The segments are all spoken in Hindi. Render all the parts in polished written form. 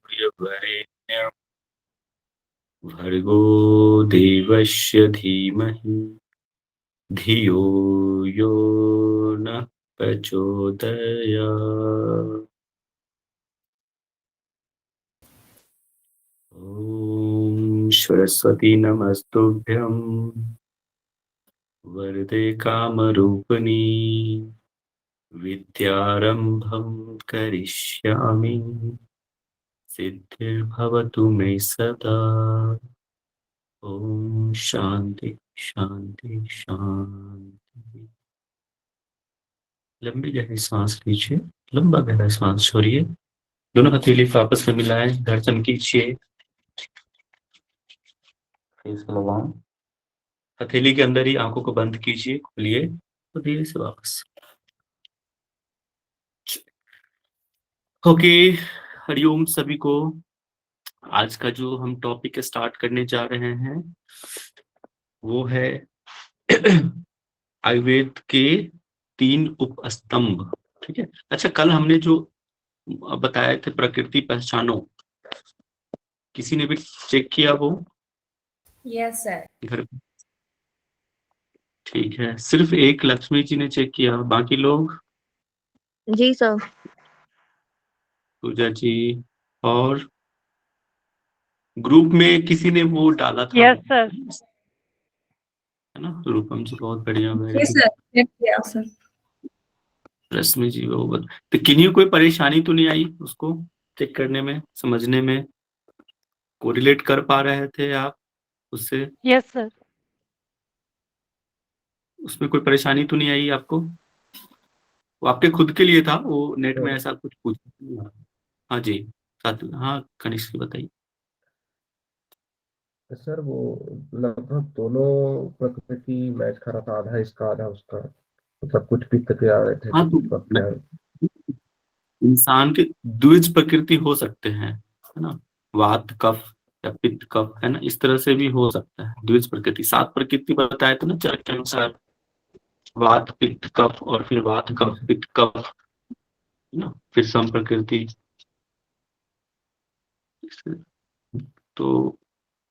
प्रियवरेण्यं भर्गो देवस्य धीमहि धियो यो नः प्रचोदयात्। ॐ सरस्वती नमस्तुभ्यं वरदे कामरूपिणी विद्यारम्भं करिष्यामि सिद्धिर्भवतु मे सदा। ओम शांति शांति शांति। लंबी गहरी सांस लीजिए, लंबा गहरा सांस छोड़िए। दोनों हथेली को आपस में मिलाएं, गर्दन कीजिए, फेस को लगाएं। हथेली के अंदर ही आंखों को बंद कीजिए, खोलिए तो धीरे से वापस। ओके, हरिओम सभी को। आज का जो हम टॉपिक स्टार्ट करने जा रहे हैं वो है आयुर्वेद के 3 उपस्तंभ। ठीक है। अच्छा, कल हमने जो बताए थे प्रकृति पहचानो, किसी ने भी चेक किया वो? Yes sir. घर पे? ठीक है, सिर्फ एक लक्ष्मी जी ने चेक किया, बाकी लोग? जी सर। पूजा जी और ग्रुप में किसी ने वो डाला था? Yes sir. है ना, रूपम जी बहुत बढ़िया, very yes good. Sir, check किया सर। रश्मि जी वो तो किन्हीं कोई परेशानी तो नहीं आई उसको चेक करने में, समझने में? कोरिलेट कर पा रहे थे आप उससे? Yes sir. उसमें कोई परेशानी तो नहीं आई आपको? वो आपके खुद के लिए था, वो नेट में ऐसा कुछ पूछ। हाँ जी, हाँ कनिष्क जी बताइए। सर वो लगभग दोनों प्रकृति मैच कर रहा था, आधा इसका आधा उसका, मतलब कुछ पित्त के आ रहे थे, हाँ तो कुछ कफ के आ रहे थे। इंसान के द्विज प्रकृति हो सकते हैं, है ना, वात कफ या पित्त कफ, है ना, इस तरह से भी हो सकता है द्विज प्रकृति। 7 प्रकृति बताए थे ना चरक के अनुसार, वात पित्त कफ और फिर वात कफ पित्त कफ, है ना, फिर सम प्रकृति। तो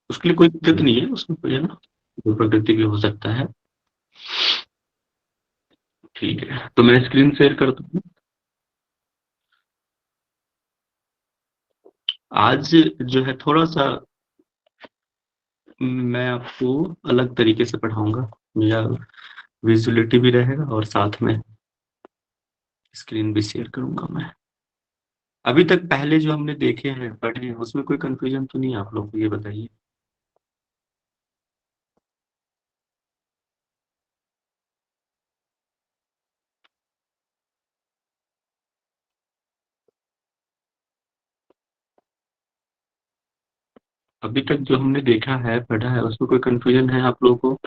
उसके लिए कोई दिक्कत नहीं है, उसमें कोई, है ना, दो प्रकृति भी हो सकता है। ठीक है, तो मैं स्क्रीन शेयर कर दूँ। आज जो है थोड़ा सा मैं आपको अलग तरीके से पढ़ाऊंगा, मेरा विजुअलिटी भी रहेगा और साथ में स्क्रीन भी शेयर करूंगा मैं। अभी तक पहले जो हमने देखे हैं पढ़े हैं उसमें कोई कंफ्यूजन तो नहीं है आप लोग को, ये बताइए। अभी तक जो हमने देखा है पढ़ा है उसमें कोई कंफ्यूजन है आप लोगों को?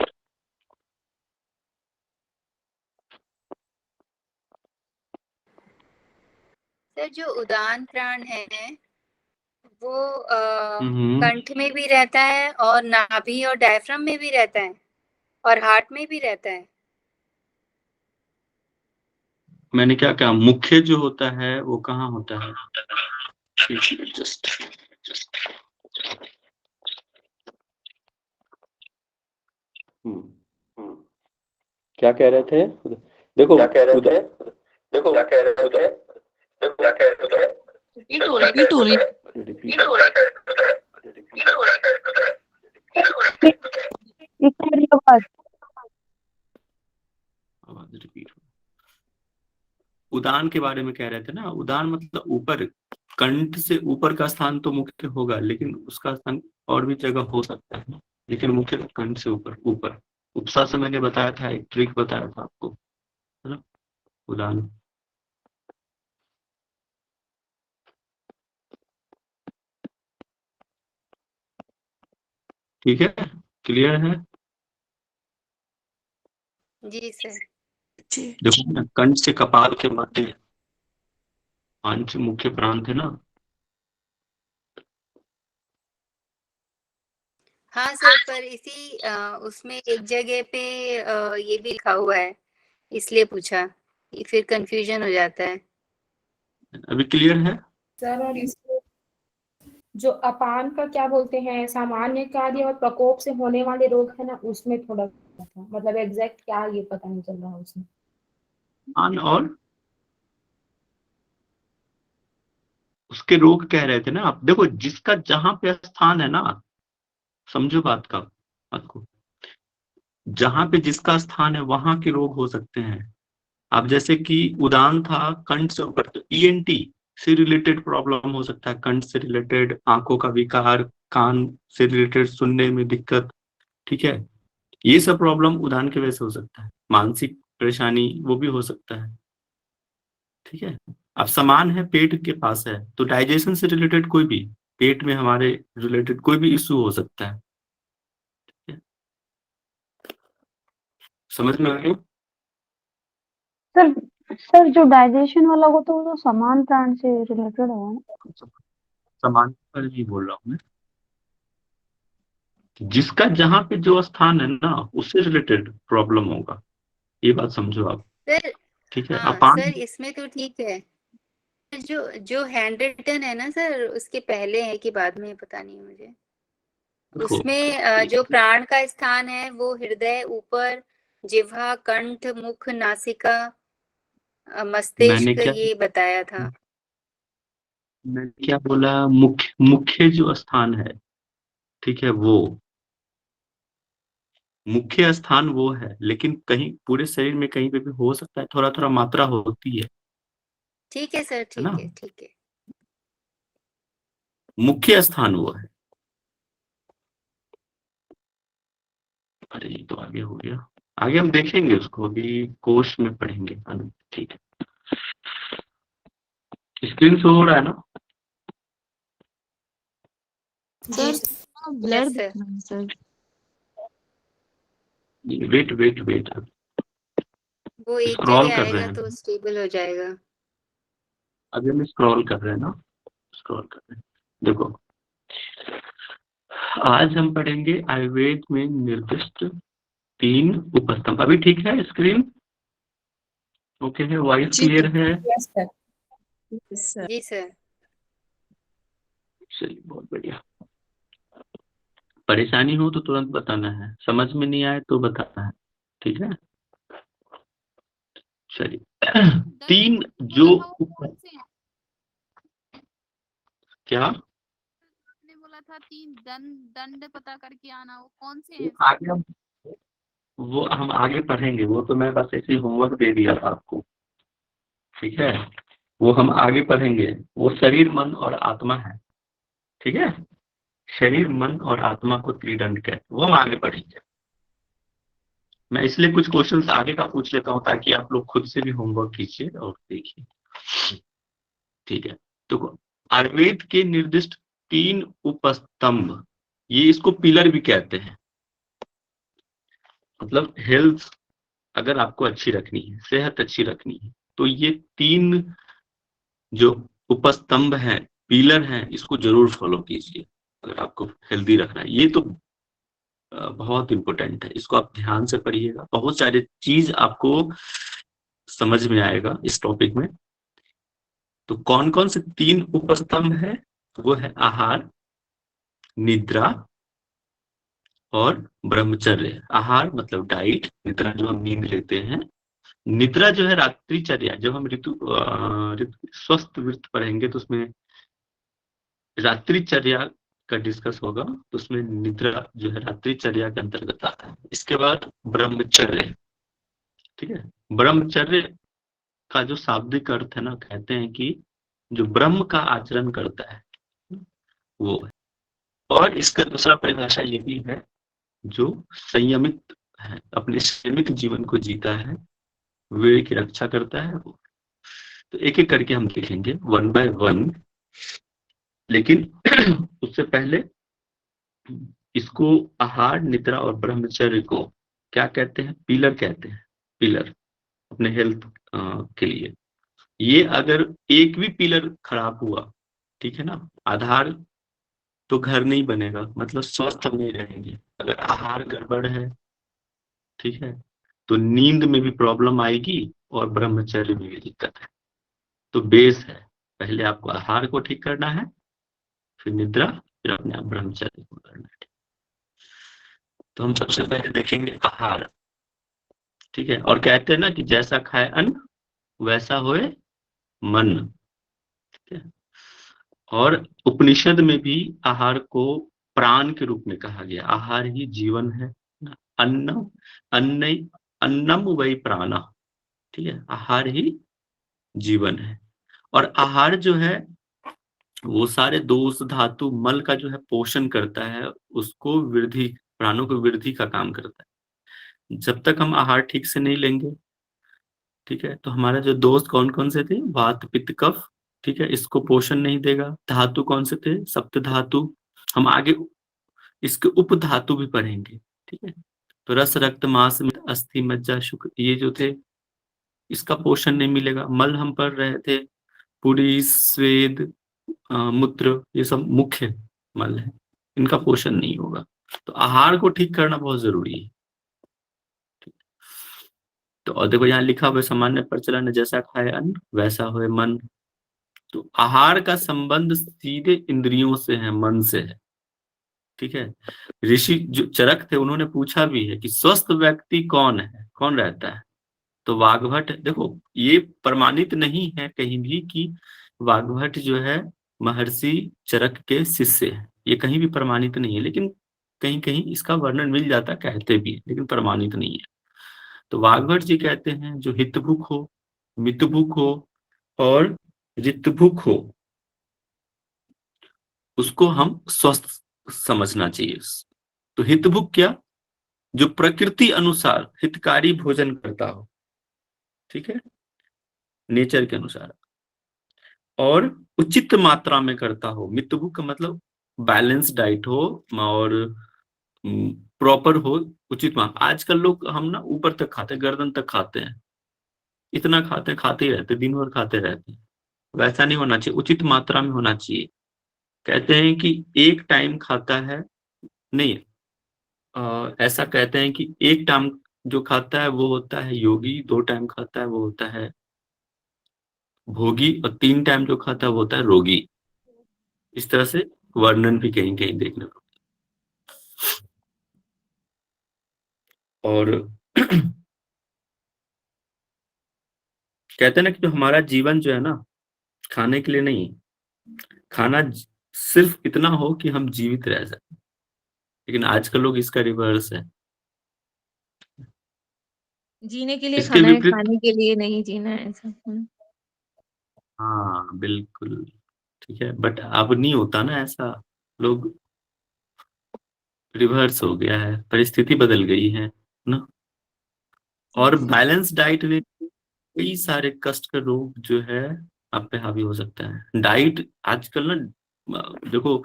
सर जो उदान प्राण है वो हम्म, कंठ में भी रहता है और नाभि और डायफ्राम में भी रहता है और हार्ट में भी रहता है। मैंने क्या कहा, मुख्य जो होता है वो कहाँ होता है? जस्ट क्या कह रहे थे? देखो क्या कह रहे थे? देखो क्या कह रहे थे? देखो क्या कह रहे थे? रिपीट हो रही आवाज रिपीट। उदान के बारे में कह रहे थे ना, उदान मतलब ऊपर, कंठ से ऊपर का स्थान तो मुख्य होगा, लेकिन उसका स्थान और भी जगह हो सकता है, लेकिन मुख्य कंठ से ऊपर। ऊपर उपसा से मैंने बताया था, एक ट्रिक बताया था आपको, है ना, उदान। ठीक है, क्लियर है? जी सर। देखो ना, कंठ से कपाल के मध्य 5 मुख्य प्राण थे ना। हाँ सर, पर इसी उसमें एक जगह पे ये भी लिखा हुआ है, इसलिए पूछा, फिर कंफ्यूजन हो जाता है। अभी क्लियर है? सर और इसको जो अपान का क्या बोलते हैं, सामान्य कार्य और प्रकोप से होने वाले रोग है ना, उसमें थोड़ा था, मतलब एग्जैक्ट क्या ये पता नहीं चल रहा उसमें। और उसके रोग कह रहे थे ना आप। देखो जिसका जहां पे स्थान है ना, समझो बात को, जहां पे जिसका स्थान है वहां के रोग हो सकते हैं। अब जैसे कि उदाहरण था कंठ से ऊपर, तो ईएनटी से रिलेटेड प्रॉब्लम हो सकता है, कंठ से रिलेटेड, आंखों का विकार, कान से रिलेटेड सुनने में दिक्कत, ठीक है। ये सब प्रॉब्लम उदाहरण की वजह से हो सकता है। मानसिक परेशानी वो भी हो सकता है, ठीक है। अब समान है पेट के पास है, तो डाइजेशन से रिलेटेड कोई भी, पेट में हमारे रिलेटेड कोई भी इश्यू हो सकता है, ठीक है? समझ में आ गया? सर सर जो डाइजेशन वाला होता है वो तो समान प्राण से रिलेटेड है ना? समान पर ही बोल रहा हूँ मैं, जिसका जहां पे जो स्थान है ना उससे रिलेटेड प्रॉब्लम होगा, ये बात समझो आप, सर ठीक है। हाँ अपान सर, इसमें तो ठीक है। जो जो हैंड रिटन है ना सर, उसके पहले है कि बाद में है, पता नहीं मुझे। देखो, उसमें जो प्राण का स्थान है वो हृदय, ऊपर, जिह्वा, कंठ, मुख, नासिका, मैंने मस्तिष्क, क्या ये बताया था। मैंने क्या बोला, मुख्य मुख्य जो स्थान है, ठीक है, वो मुख्य स्थान वो है, लेकिन कहीं पूरे शरीर में कहीं पे भी हो सकता है, थोड़ा थोड़ा मात्रा होती ठीक है सर, है ना। ठीक है, ठीक है। मुख्य स्थान वो है। अरे ये तो आगे हो गया, आगे हम देखेंगे उसको, अभी कोर्स में पढ़ेंगे, ठीक है। स्क्रीन शो हो रहा है ना? सर जी ब्लर यस दिख सर। रहा है सर। वेट वेट वेट, वो एक स्क्रॉल जगह कर रहे आएगा तो हैं, स्टेबल हो जाएगा। अभी हम स्क्रॉल कर रहे हैं ना, स्क्रॉल कर रहे हैं। देखो आज हम पढ़ेंगे आयुर्वेद में निर्दिष्ट 3 उपस्तंभ। अभी ठीक है स्क्रीन? ओके है, वॉइस जी क्लियर है? Yes sir. जी सर। चलिए बहुत बढ़िया। परेशानी हो तो तुरंत बताना है, समझ में नहीं आए तो बताना है, ठीक है। चलिए 3 जो क्या आपने बोला था 3 दंड पता करके आना, वो कौन से हैं? आगे वो हम आगे पढ़ेंगे, वो तो मैं बस ऐसे होमवर्क दे दिया था आपको, ठीक है। वो हम आगे पढ़ेंगे, वो शरीर, मन और आत्मा है, ठीक है। शरीर, मन और आत्मा को त्रिदंड कहते हैं, वो हम आगे पढ़ेंगे। मैं इसलिए कुछ क्वेश्चंस आगे का पूछ लेता हूँ ताकि आप लोग खुद से भी होमवर्क कीजिए और देखिए, ठीक है। तो आयुर्वेद के निर्दिष्ट 3 उपस्तंभ, ये इसको पिलर भी कहते हैं। मतलब हेल्थ अगर आपको अच्छी रखनी है, सेहत अच्छी रखनी है, तो ये 3 जो उपस्तंभ हैं, पिलर हैं, इसको जरूर फॉलो कीजिए अगर आपको हेल्दी रखना है। ये तो बहुत इंपॉर्टेंट है, इसको आप ध्यान से पढ़िएगा, बहुत सारे चीज आपको समझ में आएगा इस टॉपिक में। तो कौन कौन से 3 उपस्तंभ है? वो है आहार, निद्रा और ब्रह्मचर्य। आहार मतलब डाइट, निद्रा जो हम नींद लेते हैं, निद्रा जो है रात्रिचर्या। जब हम स्वस्थ वृत्त पढ़ेंगे तो उसमें रात्रिचर्या का डिस्कस होगा, तो उसमें निद्रा जो है रात्रिचर्या के अंतर्गत आता है। इसके बाद ब्रह्मचर्य, ठीक है। ब्रह्मचर्य का जो शाब्दिक अर्थ है ना, कहते हैं कि जो ब्रह्म का आचरण करता है वो है। और इसका दूसरा परिभाषा ये भी है, जो संयमित है, अपने संयमित जीवन को जीता है, वे की रक्षा करता है वो। तो एक एक करके हम देखेंगे 1 by 1, लेकिन उससे पहले इसको आहार, निद्रा और ब्रह्मचर्य को क्या कहते हैं? पिलर कहते हैं, पिलर अपने हेल्थ के लिए। ये अगर एक भी पिलर खराब हुआ, ठीक है ना, आधार, तो घर नहीं बनेगा, मतलब स्वस्थ हम नहीं रहेंगे। अगर आहार गड़बड़ है, ठीक है, तो नींद में भी प्रॉब्लम आएगी और ब्रह्मचर्य में भी दिक्कत है। तो बेस है, पहले आपको आहार को ठीक करना है, फिर निद्रा, फिर अपने आप ब्रह्मचर्य को करना है। तो हम सबसे पहले देखेंगे आहार, ठीक है। और कहते हैं ना कि जैसा खाए अन्न वैसा होए मन, ठीक है। और उपनिषद में भी आहार को प्राण के रूप में कहा गया, आहार ही जीवन है। अन्न अन्न अन्नम वही प्राण, ठीक है। आहार ही जीवन है। और आहार जो है वो सारे दोष धातु मल का जो है पोषण करता है, उसको वृद्धि, प्राणों को वृद्धि का काम करता है। जब तक हम आहार ठीक से नहीं लेंगे, ठीक है, तो हमारा जो दोस्त कौन कौन से थे, वात पित्त कफ, ठीक है, इसको पोषण नहीं देगा। धातु कौन से थे, सप्त धातु, हम आगे इसके उप धातु भी पढ़ेंगे, ठीक है। तो रस रक्त मांस अस्थि मज्जा शुक्र, ये जो थे इसका पोषण नहीं मिलेगा। मल हम पढ़ रहे थे, पुरी स्वेद मूत्र, ये सब मुख्य मल है, इनका पोषण नहीं होगा। तो आहार को ठीक करना बहुत जरूरी है। तो और देखो यहाँ लिखा हुआ सामान्य प्रचलन है, जैसा खाए अन्न वैसा होए मन। तो आहार का संबंध सीधे इंद्रियों से है, मन से है, ठीक है। ऋषि जो चरक थे उन्होंने पूछा भी है कि स्वस्थ व्यक्ति कौन है, कौन रहता है। तो वाग्भट, देखो ये प्रमाणित नहीं है कहीं भी कि वाग्भट जो है महर्षि चरक के शिष्य है, ये कहीं भी प्रमाणित नहीं है, लेकिन कहीं कहीं इसका वर्णन मिल जाता, कहते भी है, लेकिन प्रमाणित नहीं है। तो वाग्भट जी कहते हैं जो हितभुक हो, मितभुक हो और रितभुक हो, उसको हम स्वस्थ समझना चाहिए। तो हितभुक क्या, जो प्रकृति अनुसार हितकारी भोजन करता हो, ठीक है, नेचर के अनुसार, और उचित मात्रा में करता हो। मितभुक का मतलब बैलेंस डाइट हो और प्रॉपर हो, उचित मात्रा। आजकल लोग हम ना ऊपर तक खाते हैं, गर्दन तक खाते हैं, इतना खाते हैं, खाते ही रहते, दिन भर खाते रहते हैं। वैसा नहीं होना चाहिए, उचित मात्रा में होना चाहिए। कहते हैं कि एक टाइम खाता है, नहीं, ऐसा कहते हैं कि एक टाइम जो खाता है वो होता है योगी, 2 टाइम खाता है वो होता है भोगी, और 3 टाइम जो खाता है वो होता है रोगी। इस तरह से वर्णन भी कहीं कहीं देखने को। और कहते हैं ना कि जो हमारा जीवन जो है ना, खाने के लिए नहीं, खाना सिर्फ इतना हो कि हम जीवित रह सकें। लेकिन आजकल लोग इसका रिवर्स है, जीने के लिए इसके खाना है, विपरीत। खाने के लिए नहीं जीना है, ऐसा। हाँ बिल्कुल, ठीक है, बट अब नहीं होता ना ऐसा, लोग, रिवर्स हो गया है, परिस्थिति बदल गई है ना। और बैलेंस डाइट में कई सारे कष्ट का रोग जो है आप पे हावी हो सकता है। डाइट आजकल ना, देखो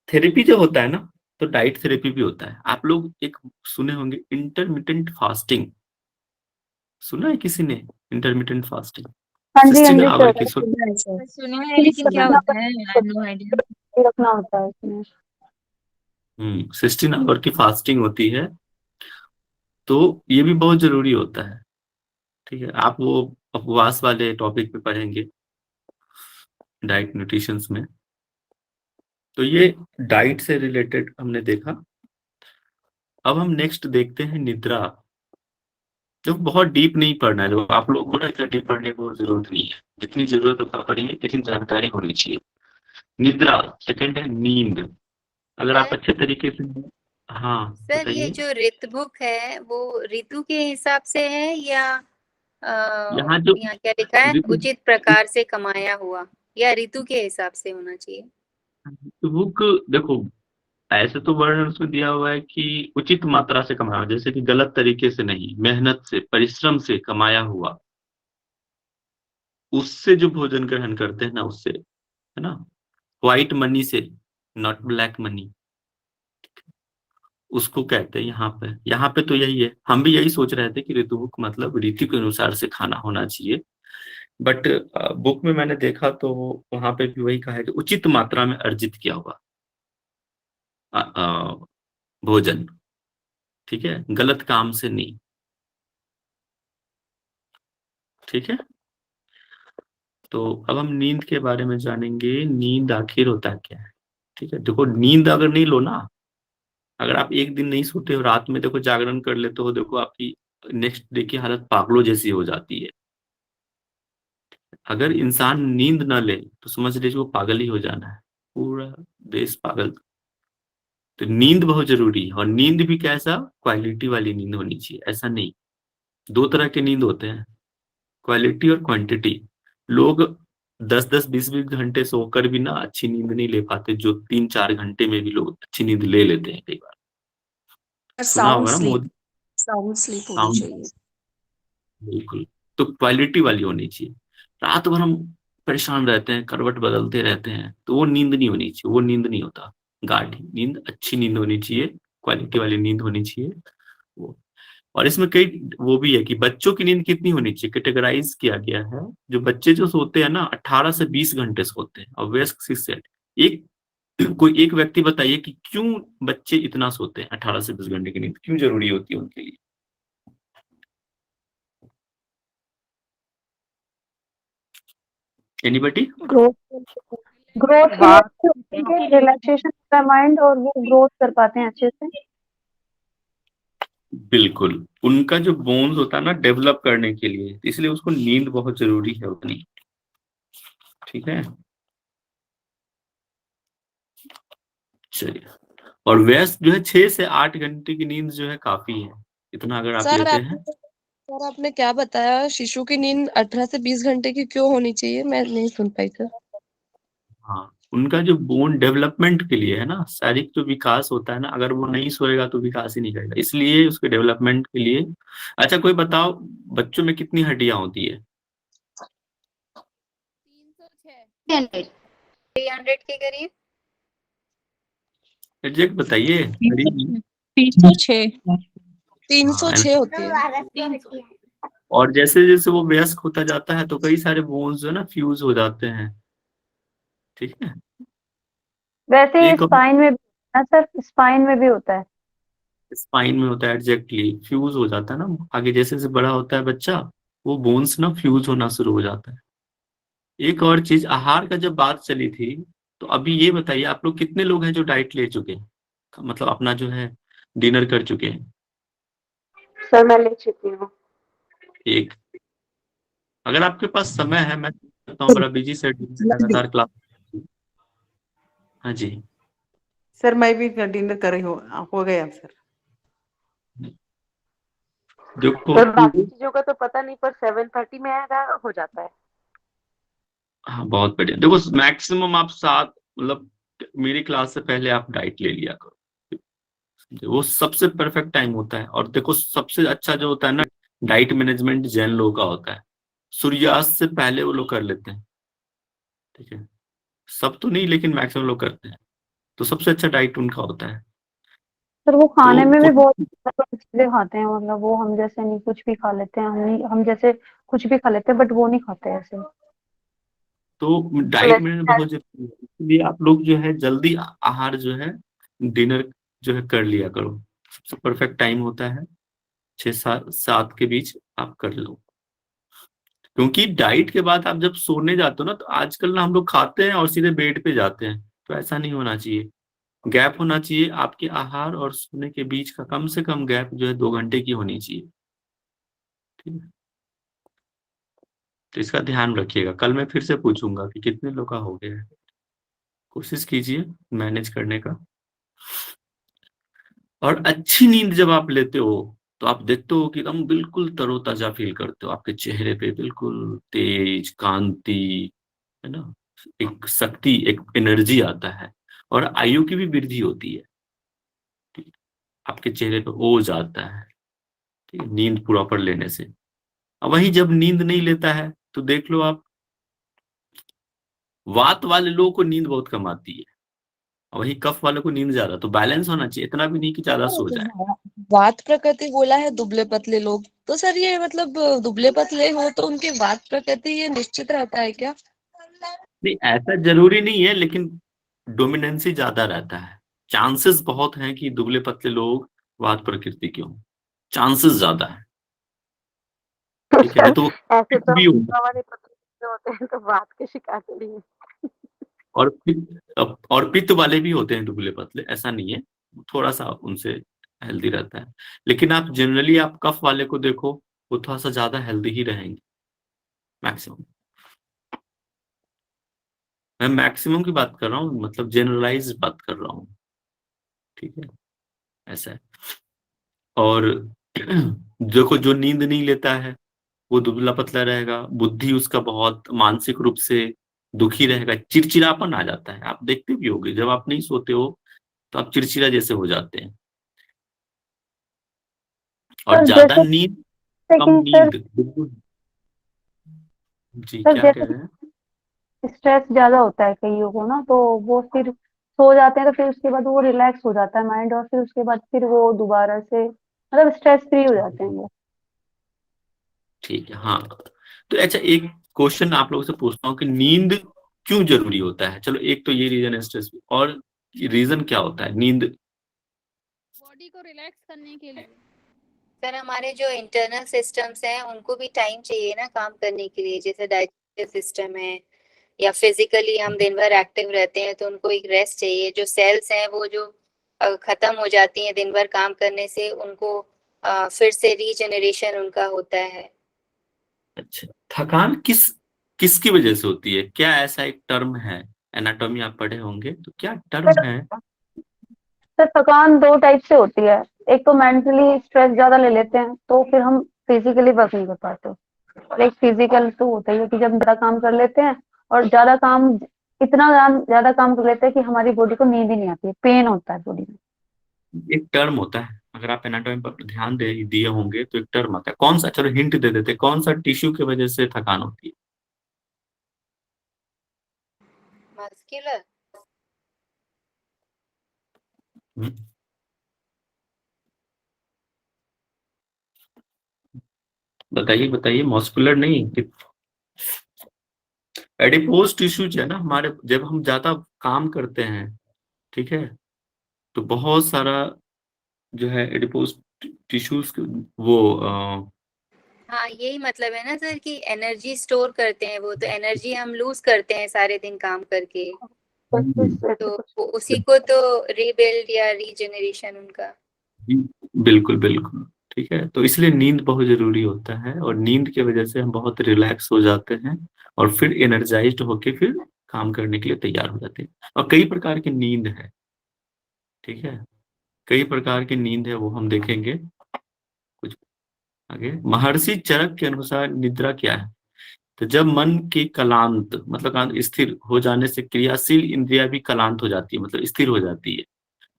थेरेपी जो होता है ना, तो डाइट थेरेपी भी होता है। आप लोग एक सुने होंगे इंटरमिटेंट फास्टिंग, सुना है किसी ने इंटरमिटेंट फास्टिंग? हाँ जी 16 आवर सर, की सुना है सर। सुना है लेकिन क्या होता है, आई नो आइडिया। रखना होता है इसमें। 16 आवर की फास्टिंग होती है, तो ये भी बहुत जरूरी होता है, ठीक है। आप वो उपवास वाले टॉपिक पे पढ़ेंगे डाइट न्यूट्रिशन में। तो ये डाइट से रिलेटेड हमने देखा। अब हम नेक्स्ट देखते हैं निद्रा। जो बहुत डीप नहीं पढ़ना है, जो आप लोग को ना इतना डीप पढ़ने की जरूरत नहीं है, जितनी जरूरत उतना पढ़िए, लेकिन जानकारी होनी चाहिए। निद्रा सेकंड है नींद। अगर आप सर अच्छे तरीके से, हाँ सर ये बताइए। जो ऋतुभुक है वो ऋतु के हिसाब से है या यहाँ जो यहाँ क्या लिखा है, ऋतु उचित प्रकार से कमाया हुआ, या ऋतु के हिसाब से होना चाहिए? बुक, देखो ऐसे तो वर्णन उसमें दिया हुआ है कि उचित मात्रा से कमाया, जैसे कि गलत तरीके से नहीं, मेहनत से परिश्रम से कमाया हुआ, उससे जो भोजन ग्रहण करते हैं ना, उससे, है ना, व्हाइट मनी से, नॉट ब्लैक मनी, उसको कहते हैं यहाँ पे तो यही है। हम भी यही सोच रहे थे कि ऋतुभुक मतलब ऋतु के अनुसार से खाना होना चाहिए, बट बुक में मैंने देखा तो वहां पे भी वही कहा है कि उचित मात्रा में अर्जित किया हुआ भोजन, ठीक है, गलत काम से नहीं, ठीक है। तो अब हम नींद के बारे में जानेंगे। नींद आखिर होता क्या है? ठीक है, देखो नींद अगर नहीं लो ना, अगर आप एक दिन नहीं सोते हो, रात में देखो जागरण कर लेते हो, देखो आपकी नेक्स्ट डे की हालत पागलों जैसी हो जाती है। अगर इंसान नींद ना ले तो समझ लीजिए वो पागल ही हो जाना है, पूरा देश पागल। तो नींद बहुत जरूरी है, और नींद भी कैसा, क्वालिटी वाली नींद होनी चाहिए। ऐसा नहीं, दो तरह के नींद होते हैं, क्वालिटी और क्वांटिटी। लोग 10-10 20-20 घंटे सोकर भी ना अच्छी नींद नहीं ले पाते, जो 3-4 घंटे में भी लोग अच्छी नींद ले लेते हैं कई बार। सुना साउंड होगा ना स्लीप, मोदी। साउंड स्लीप होनी साउंड, चाहिए। बिल्कुल। तो क्वालिटी वाली होनी चाहिए। रात भर हम परेशान रहते हैं, करवट बदलते रहते हैं, तो वो नींद नहीं होनी चाहिए, वो नींद नहीं होता। गाढ़ी नींद, अच्छी नींद होनी चाहिए, क्वालिटी वाली नींद होनी चाहिए वो। और इसमें कई वो भी है कि बच्चों की नींद कितनी होनी चाहिए, कैटेगराइज किया गया है। जो बच्चे जो सोते हैं ना 18 से 20 घंटे सोते हैं, और वयस्क 6 से 8। एक कोई एक व्यक्ति बताइए कि क्यों बच्चे इतना सोते हैं, 18 से 20 घंटे की नींद क्यों जरूरी होती है उनके लिए? एनीबॉडी? ग्रोथ ग्रोथ के लिए रिलैक्सेशन होता है माइंड, और वो ग्रोथ कर पाते हैं अच्छे से। बिल्कुल, उनका जो बोन्स होता है ना डेवलप करने के लिए, इसलिए उसको नींद बहुत जरूरी है उतनी। ठीक है, चलिए। और वयस्क जो है 6 से 8 घंटे की नींद जो है काफी है, इतना अगर आप सर लेते हैं। सर आपने क्या बताया, शिशु की नींद 18 से 20 घंटे की क्यों होनी चाहिए? मैं नहीं सुन पाई सर। हाँ, उनका जो बोन डेवलपमेंट के लिए है ना, शारीरिक जो विकास होता है ना, अगर वो नहीं सोएगा तो विकास ही नहीं करेगा, इसलिए उसके डेवलपमेंट के लिए। अच्छा कोई बताओ, बच्चों में कितनी हड्डियां होती है? 306। 300 के करीब। एग्जैक्ट बताइए। 306। 306 होती है। और जैसे जैसे वो वयस्क होता जाता है तो कई सारे बोन्स जो है ना फ्यूज हो जाते हैं। ठीक है, वैसे ही एक स्पाइन में भी है सर, स्पाइन में भी होता है। स्पाइन में होता है, एग्जैक्टली फ्यूज हो जाता है ना, आगे जैसे जैसे बड़ा होता है बच्चा, वो बोन्स ना फ्यूज होना शुरू हो जाता है। एक और चीज, आहार का जब बात चली थी, तो अभी ये बताइए आप लोग कितने लोग हैं जो डाइट ले चुके हैं, मतलब अपना जो है डिनर कर चुके हैं? सर मैं ले चुकी हूँ। एक, अगर आपके पास समय है, मैं करता हूँ, बड़ा बिजी शेड्यूल है, लगातार क्लास। हाँ जी, सर मैं भी डिनर करे हो गया सर। देखो सर बाकी चीजों का तो पता नहीं, पर 7:30 में हो जाता है। हाँ बहुत बढ़िया। देखो मैक्सिमम आप 7, मतलब मेरी क्लास से पहले आप डाइट ले लिया करो, वो सबसे परफेक्ट टाइम होता है। और देखो सबसे अच्छा जो होता है ना डाइट मैनेजमेंट, जैन लोगों का होता है, सूर्यास्त से पहले वो लोग कर लेते हैं। ठीक है, सब तो नहीं लेकिन मैक्सिमम लोग करते हैं, तो सबसे अच्छा डाइट उनका होता है। सर वो खाने में भी तो बहुत चीजें खाते हैं, मतलब वो हम जैसे नहीं, कुछ भी खा लेते हैं, हम नहीं, हम जैसे कुछ भी खा लेते हैं, बट वो नहीं खाते ऐसे। तो डाइट में बहुत जरूरी है, इसलिए आप लोग जो है जल्दी आहार जो है, डिनर जो है कर लिया करो। सबसे परफेक्ट टाइम होता है 6-7 के बीच आप कर लो। क्योंकि डाइट के बाद आप जब सोने जाते हो ना, तो आजकल ना हम लोग खाते हैं और सीधे बेड पे जाते हैं, तो ऐसा नहीं होना चाहिए। गैप होना चाहिए आपके आहार और सोने के बीच का, कम से कम गैप जो है 2 घंटे की होनी चाहिए। ठीक है, तो इसका ध्यान रखिएगा। कल मैं फिर से पूछूंगा कि कितने लोग का हो गया है, कोशिश कीजिए मैनेज करने का। और अच्छी नींद जब आप लेते हो तो आप देखते हो कि एकदम बिल्कुल तरोताजा फील करते हो, आपके चेहरे पे बिल्कुल तेज कांति, है ना, एक शक्ति, एक एनर्जी आता है, और आयु की भी वृद्धि होती है। ठीक है? आपके चेहरे पे ओज आता है, ठीक है, नींद प्रॉपर लेने से। अब वही जब नींद नहीं लेता है तो देख लो आप, वात वाले लोगों को नींद बहुत कम आती है, और वही कफ वाले को नींद ज्यादा। तो बैलेंस होना चाहिए, इतना भी नहीं कि ज्यादा सो जाए। वात प्रकृति बोला है दुबले पतले लोग, तो सर ये मतलब दुबले पतले हो तो उनकी वात प्रकृति ये निश्चित रहता है क्या? नहीं ऐसा जरूरी नहीं है, लेकिन डोमिनेंसी ज्यादा रहता है। चांसेस बहुत हैं कि दुबले पतले लोग वात प्रकृति के हों, चांसेस ज्यादा है। ठीक है, नहीं तो ऐसे तो भी होगा। वाले होते हैं तो बात के शिकार नहीं है। और पित्त वाले भी होते हैं दुबले पतले, ऐसा नहीं है, थोड़ा सा उनसे हेल्दी रहता है। लेकिन आप जनरली आप कफ वाले को देखो, वो थोड़ा सा ज्यादा हेल्दी ही रहेंगे मैक्सिमम। मैं मैक्सिमम की बात कर रहा हूँ, मतलब जनरलाइज बात कर रहा हूँ, ठीक है, ऐसा है। और देखो जो नींद नहीं लेता है वो दुबला पतला रहेगा, बुद्धि उसका बहुत मानसिक रूप से दुखी रहेगा, चिड़चिड़ापन आ जाता है। आप देखते भी होंगे जब आप नहीं सोते हो तो आप चिड़चिड़ा जैसे हो जाते हैं। और सर ज्यादा जैसे नींद, कम कि सर नींद, बिल्कुल। जी, सर क्या कह जैसे रहे हैं? स्ट्रेस ज्यादा होता है कईयों को ना, तो वो फिर सो जाते हैं, तो फिर उसके बाद वो रिलैक्स हो जाता है माइंड, और फिर उसके बाद फिर वो दोबारा से मतलब स्ट्रेस फ्री हो जाते हैं वो। ठीक है, हाँ। तो अच्छा, एक क्वेश्चन आप लोगों से पूछता हूँ कि नींद क्यों जरूरी होता है? चलो, एक तो ये रीजन है स्ट्रेस, और रीजन क्या होता है नींद? बॉडी को रिलैक्स करने के लिए। सर हमारे जो इंटरनल सिस्टम्स हैं उनको भी टाइम चाहिए ना काम करने के लिए, जैसे डाइजेस्टिव सिस्टम है, या फिजिकली हम दिन भर एक्टिव रहते हैं तो उनको एक रेस्ट चाहिए। जो सेल्स हैं वो जो खत्म हो जाती हैं दिन भर काम करने से, उनको फिर से रीजनरेशन उनका होता है। अच्छा, थकान किसकी वजह से होती है? क्या ऐसा एक टर्म है, एनाटॉमी आप पढ़े होंगे, तो क्या टर्म है? सर थकान दो टाइप से होती है। एक तो मेंटली स्ट्रेस ज्यादा ले लेते हैं तो फिर हम फिजिकली वर्क नहीं कर पाते, और एक फिजिकल तो होता ही है कि जब ज्यादा काम कर लेते हैं, और ज्यादा काम, इतना ज्यादा काम कर लेते हैं कि हमारी बॉडी को नींद ही नहीं आती है, पेन होता है बॉडी में। एक टर्म होता है, अगर आप एनाटॉमी पर ध्यान दे दिए होंगे तो एक टर्म आता है। कौन सा, चलो हिंट दे देते, कौन सा टिश्यू की वजह से थकान होती मस्कुलर। है? बताइए बताइए, मस्कुलर नहीं, एडिपोज टिश्यू जो है ना हमारे, जब हम ज्यादा काम करते हैं, ठीक है, तो बहुत सारा जो है एडिपोज टिश्यूज वो हाँ यही मतलब है ना सर कि एनर्जी स्टोर करते हैं वो, तो एनर्जी हम लूज करते हैं सारे दिन काम करके, तो उसी को तो रीबिल्ड या रीजनरेशन उनका। बिल्कुल बिल्कुल, ठीक है। तो इसलिए नींद बहुत जरूरी होता है, और नींद की वजह से हम बहुत रिलैक्स हो जाते हैं, और फिर एनर्जाइज्ड होके फिर काम करने के लिए तैयार हो जाते हैं। और कई प्रकार की नींद है, ठीक है, कई प्रकार की नींद है, वो हम देखेंगे कुछ आगे। महर्षि चरक के अनुसार निद्रा क्या है? तो जब मन के कलांत, मतलब कांत स्थिर हो जाने से क्रियाशील इंद्रिया भी कलांत हो जाती है, मतलब स्थिर हो जाती है,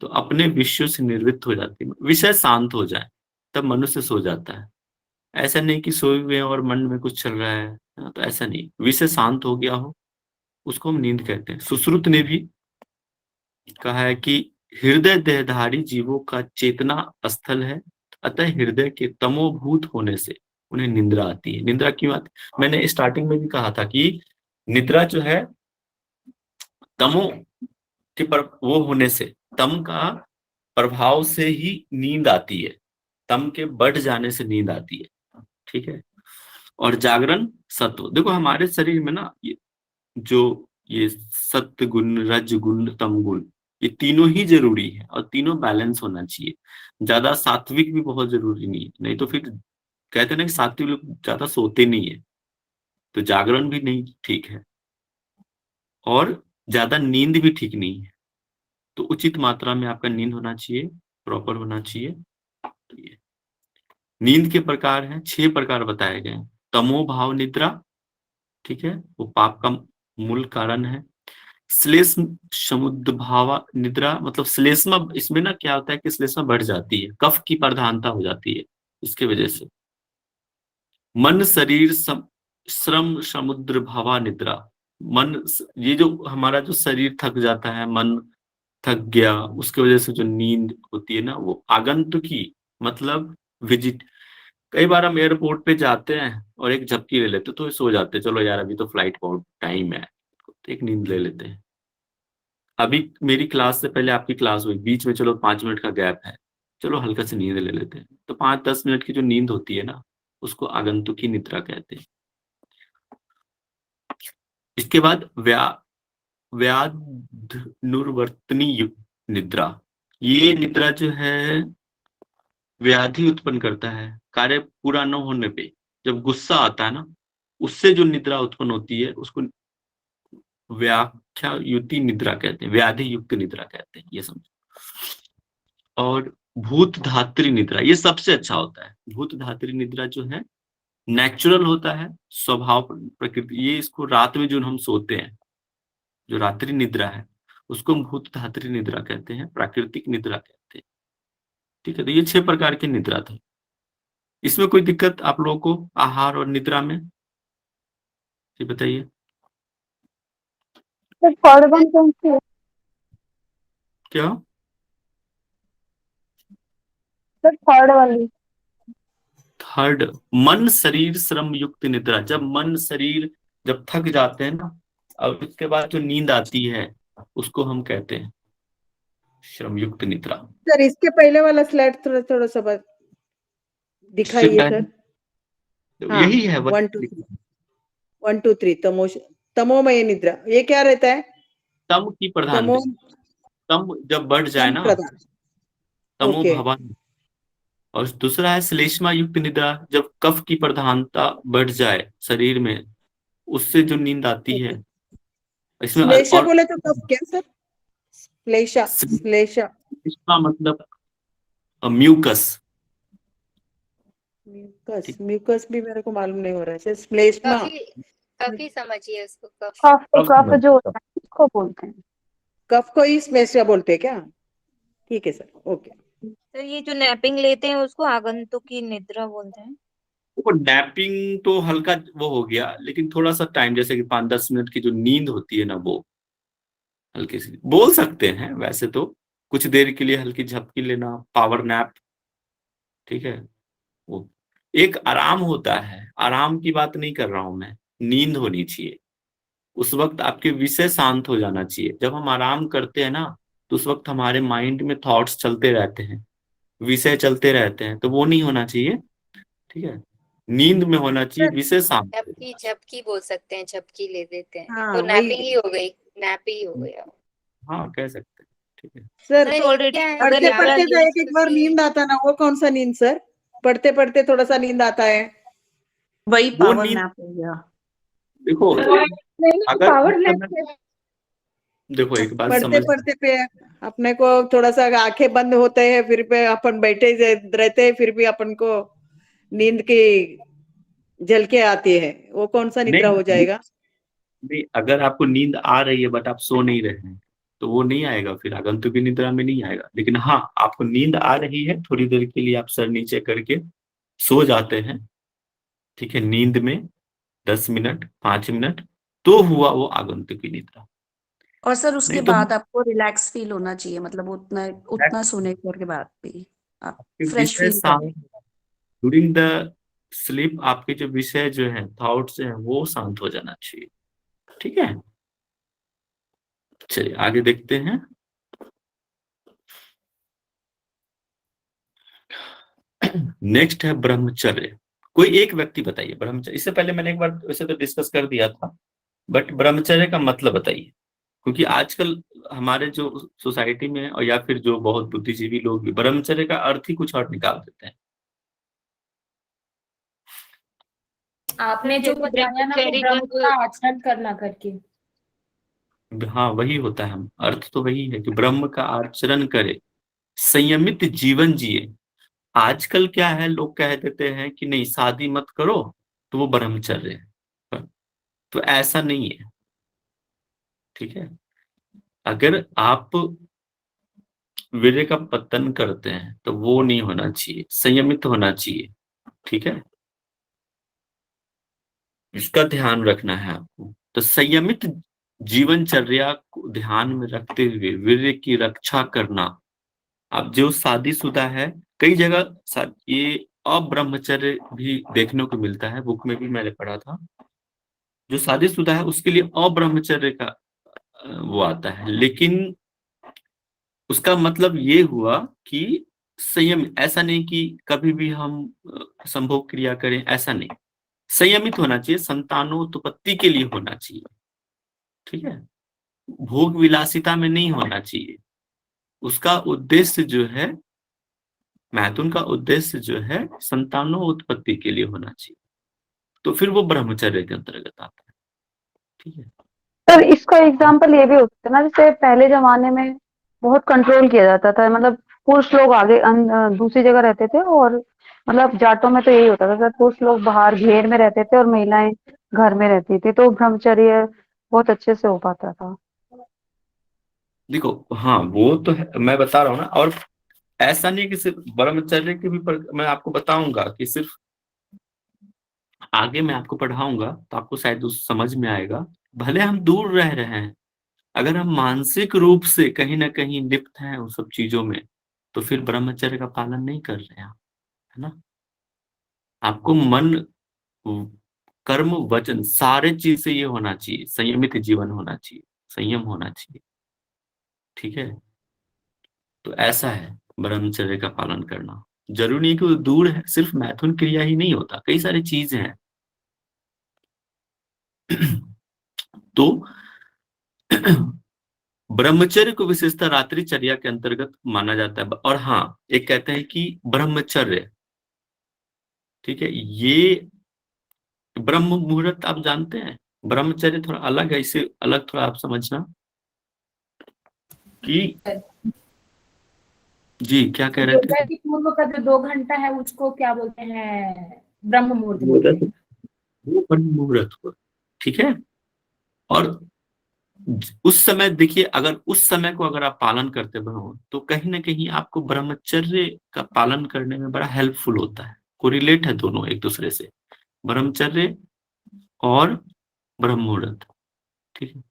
तो अपने विषयों से निवृत्त हो जाती है, विषय शांत हो जाए तब मनुष्य सो जाता है। ऐसा नहीं कि सोए हुए हैं और मन में कुछ चल रहा है ना, तो ऐसा नहीं, विषय शांत हो गया हो उसको हम नींद कहते हैं। सुश्रुत ने भी कहा है कि हृदय देहधारी जीवों का चेतना स्थल है, अतः हृदय के तमोभूत होने से उन्हें निद्रा आती है। निद्रा क्यों आती? मैंने स्टार्टिंग में भी कहा था कि निद्रा जो है तमो के पर वो होने से, तम का प्रभाव से ही नींद आती है, तम के बढ़ जाने से नींद आती है, ठीक है। और जागरण सत्व, देखो हमारे शरीर में ना ये सत्य गुण, रज गुण, तम गुण, ये तीनों ही जरूरी है, और तीनों बैलेंस होना चाहिए। ज्यादा सात्विक भी बहुत जरूरी नहीं है, नहीं तो फिर कहते हैं ना कि सात्विक लोग ज्यादा सोते नहीं है, तो जागरण भी नहीं ठीक है, और ज्यादा नींद भी ठीक नहीं है। तो उचित मात्रा में आपका नींद होना चाहिए, प्रॉपर होना चाहिए। तो ये नींद के प्रकार हैं, 6 प्रकार बताए गए हैं। तमो भाव निद्रा, ठीक है, वो पाप का मूल कारण है। श्लेष्म समुद्र भावा निद्रा, मतलब श्लेष्मा, इसमें ना क्या होता है कि श्लेष्मा बढ़ जाती है, कफ की प्रधानता हो जाती है इसके वजह से। मन शरीर श्रम समुद्र भावा निद्रा, ये जो हमारा जो शरीर थक जाता है, मन थक गया, उसके वजह से जो नींद होती है ना, वो आगंतुकी, मतलब विजिट। कई बार हम एयरपोर्ट पे जाते हैं और एक झपकी ले लेते, तो सो जाते हैं, चलो यार अभी तो फ्लाइट बहुत टाइम है, तो एक नींद ले लेते हैं। अभी मेरी क्लास से पहले आपकी क्लास हुई, बीच में चलो 5 मिनट का गैप है, चलो हल्का से नींद ले लेते हैं, तो 5-10 मिनट की जो नींद होती है ना, उसको आगंतुकी निद्रा कहते हैं। इसके बाद व्याधनुर्वर्तनी निद्रा। ये निद्रा जो है व्याधि उत्पन्न करता है, कार्य पूरा न होने पे जब गुस्सा आता है ना, उससे जो निद्रा उत्पन्न होती है उसको व्याख्या युति निद्रा कहते हैं, व्याधि युक्त निद्रा कहते हैं, ये समझो। और भूत धात्री निद्रा, ये सबसे अच्छा होता है। भूत धात्री निद्रा जो है नेचुरल होता है, स्वभाव प्रकृति। ये इसको रात में जो हम सोते हैं, जो रात्रि निद्रा है, उसको हम भूत धात्री निद्रा कहते हैं, प्राकृतिक निद्रा कहते हैं। ठीक है, तो ये 6 प्रकार की निद्रा थे। इसमें कोई दिक्कत आप लोगों को आहार और निद्रा में? ये बताइए। सर थर्ड वन कौन सी है? क्या? सर थर्ड वाली। थर्ड, मन शरीर श्रम युक्त निद्रा। जब मन शरीर जब थक जाते हैं ना, और उसके बाद जो नींद आती है, उसको हम कहते हैं श्रम युक्त निद्रा। सर इसके पहले वाला स्लाइड थोड़ा थोड़ा सा दिखाइए सर। हाँ, यही है 1 2 3 तमोमय निद्रा, ये क्या रहता है? तम की प्रधान, तम जब बढ़ जाए ना, तमो भवन। और दूसरा है श्लेष्मा युक्त निद्रा, जब कफ की प्रधानता बढ़ जाए शरीर में, उससे जो नींद आती है। इसमें श्लेषा बोले तो कफ क्या सर? श्लेषा, श्लेषा मतलब म्यूकस। म्यूकस भी मेरे को मालूम नहीं हो रहा है। श्लेष्मा काफी समझिए उसको। कफ जो होता है उसको बोलते हैं। कफ को ही श्लेषा बोलते हैं क्या? ठीक है सर, ओके। सर ये जो नैपिंग लेते हैं उसको आगंतुक की निद्रा बोलते हैं। वो नैपिंग तो हल्का वो हो गया, लेकिन थोड़ा सा टाइम, जैसे कि 5-10 मिनट की जो नींद होती है ना, वो हल्की सी बोल सकते हैं। वैसे तो कुछ देर के लिए हल्की झपकी लेना, पावर नैप, ठीक है। वो एक आराम होता है, आराम की बात नहीं कर रहा हूं मैं, नींद होनी चाहिए। उस वक्त आपके विषय शांत हो जाना चाहिए। जब हम आराम करते हैं ना, तो उस वक्त हमारे माइंड में थॉट्स चलते रहते हैं, विषय चलते रहते हैं, तो वो नहीं होना चाहिए। ठीक है, नींद में होना चाहिए विषय शांत। झपकी बोल सकते हैं, झपकी ले देते हैं। हाँ, तो नैपिंग ही हो गई, नैप ही हो गया। हाँ, कह सकते हैं। ठीक है सर, ऑलरेडी पढ़ते पढ़ते तो एक बार नींद आता ना, वो कौन सा नींद सर? पढ़ते पढ़ते थोड़ा सा नींद आता है, वही पावर नैप हो गया। देखो, अगर पावर नैप देखो एक बात पढ़ते समझ, पढ़ते पे अपने को थोड़ा सा आंखें बंद होते हैं, फिर पे अपन बैठे रहते हैं, फिर भी अपन को नींद की झलके आती है, वो कौन सा निद्रा हो जाएगा? नहीं, अगर आपको नींद आ रही है बट आप सो नहीं रहे हैं, तो वो नहीं आएगा, फिर आगंतुक की निद्रा में नहीं आएगा। लेकिन हाँ, आपको नींद आ रही है, थोड़ी देर के लिए आप सर नीचे करके सो जाते हैं, ठीक है, नींद में 10 मिनट 5 मिनट, तो हुआ वो आगंतुक की निद्रा। और सर उसके नहीं तो बाद आपको रिलैक्स फील होना चाहिए, मतलब उतना सोने के बाद भी आप फ्रेश फील करें। ड्यूरिंग द स्लीप आपके जो विषय जो है, थॉट्स हैं, वो शांत हो जाना चाहिए। ठीक है, चलिए आगे देखते हैं। नेक्स्ट है ब्रह्मचर्य। कोई एक व्यक्ति बताइए ब्रह्मचर्य। इससे पहले मैंने एक बार वैसे तो डिस्कस कर दिया था, बट ब्रह्मचर्य का मतलब बताइए, क्योंकि आजकल हमारे जो सोसाइटी में और या फिर जो बहुत बुद्धिजीवी लोग भी ब्रह्मचर्य का अर्थ ही कुछ और निकाल देते हैं। आपने जो बताया ना, वो ब्रह्म का आचरण करना करके। हाँ, वही होता है, हम अर्थ तो वही है कि ब्रह्म का आचरण करे, संयमित जीवन जिए। आजकल क्या है, लोग कह देते हैं कि नहीं शादी मत करो तो वो ब्रह्मचर्य है, तो ऐसा नहीं है। ठीक है, अगर आप वीर्य का पतन करते हैं तो वो नहीं होना चाहिए, संयमित होना चाहिए। ठीक है, इसका ध्यान रखना है आपको। तो संयमित जीवनचर्या को ध्यान में रखते हुए वीर्य की रक्षा करना। अब जो शादीशुदा है, कई जगह ये अब्रह्मचर्य भी देखने को मिलता है, बुक में भी मैंने पढ़ा था। जो शादीशुदा है उसके लिए अब्रह्मचर्य का वो आता है, लेकिन उसका मतलब ये हुआ कि संयम, ऐसा नहीं कि कभी भी हम संभोग क्रिया करें, ऐसा नहीं। संयमित होना चाहिए, संतानोत्पत्ति के लिए होना चाहिए। ठीक है, भोग विलासिता में नहीं होना चाहिए। उसका उद्देश्य जो है, मैथुन का उद्देश्य जो है संतानों उत्पत्ति के लिए होना चाहिए, तो फिर वो ब्रह्मचर्य के अंतर्गत आता है। ठीक है, सर इसका एग्जाम्पल ये भी हो सकता है ना, जैसे पहले जमाने में बहुत कंट्रोल किया जाता था, मतलब पुरुष लोग आगे दूसरी जगह रहते थे, और मतलब जाटों में तो यही होता था सर, पुरुष लोग बाहर घेर में रहते थे और महिलाएं घर में रहती थी, तो ब्रह्मचर्य बहुत अच्छे से हो पाता था। देखो हाँ वो तो है, मैं बता रहा हूँ ना। और ऐसा नहीं कि सिर्फ ब्रह्मचर्य के भी मैं आपको बताऊंगा कि सिर्फ, आगे मैं आपको पढ़ाऊंगा तो आपको शायद उस समझ में आएगा। भले हम दूर रह रहे हैं, अगर हम मानसिक रूप से कहीं ना कहीं लिप्त हैं उन सब चीजों में, तो फिर ब्रह्मचर्य का पालन नहीं कर रहे हैं आप, है ना। आपको मन, कर्म, वचन सारे चीज से ये होना चाहिए, संयमित जीवन होना चाहिए, संयम होना चाहिए। ठीक है, तो ऐसा है ब्रह्मचर्य का पालन करना। जरूरी नहीं कि वो दूर है, सिर्फ मैथुन क्रिया ही नहीं होता, कई सारी चीजें हैं। तो ब्रह्मचर्य को विशेषता रात्रिचर्या के अंतर्गत माना जाता है। और हाँ, एक कहते हैं कि ब्रह्मचर्य, ठीक है, ये ब्रह्म मुहूर्त आप जानते हैं। ब्रह्मचर्य थोड़ा अलग है, इसे अलग थोड़ा आप समझना कि, जी क्या कह रहे थे। वैदिक पूर्व का जो 2 घंटा है उसको क्या बोलते हैं? ब्रह्म मुहूर्त बोलते हैं। वो ब्रह्म मुहूर्त को, ठीक है। और उस समय देखिए, अगर उस समय को अगर आप पालन करते हो तो कहीं ना कहीं आपको ब्रह्मचर्य का पालन करने में बड़ा हेल्पफुल होता है। कोरिलेट है दोनों एक दूसरे से, ब्रह्मचर्य और ब्रह्म मुहूर्त। ठीक है,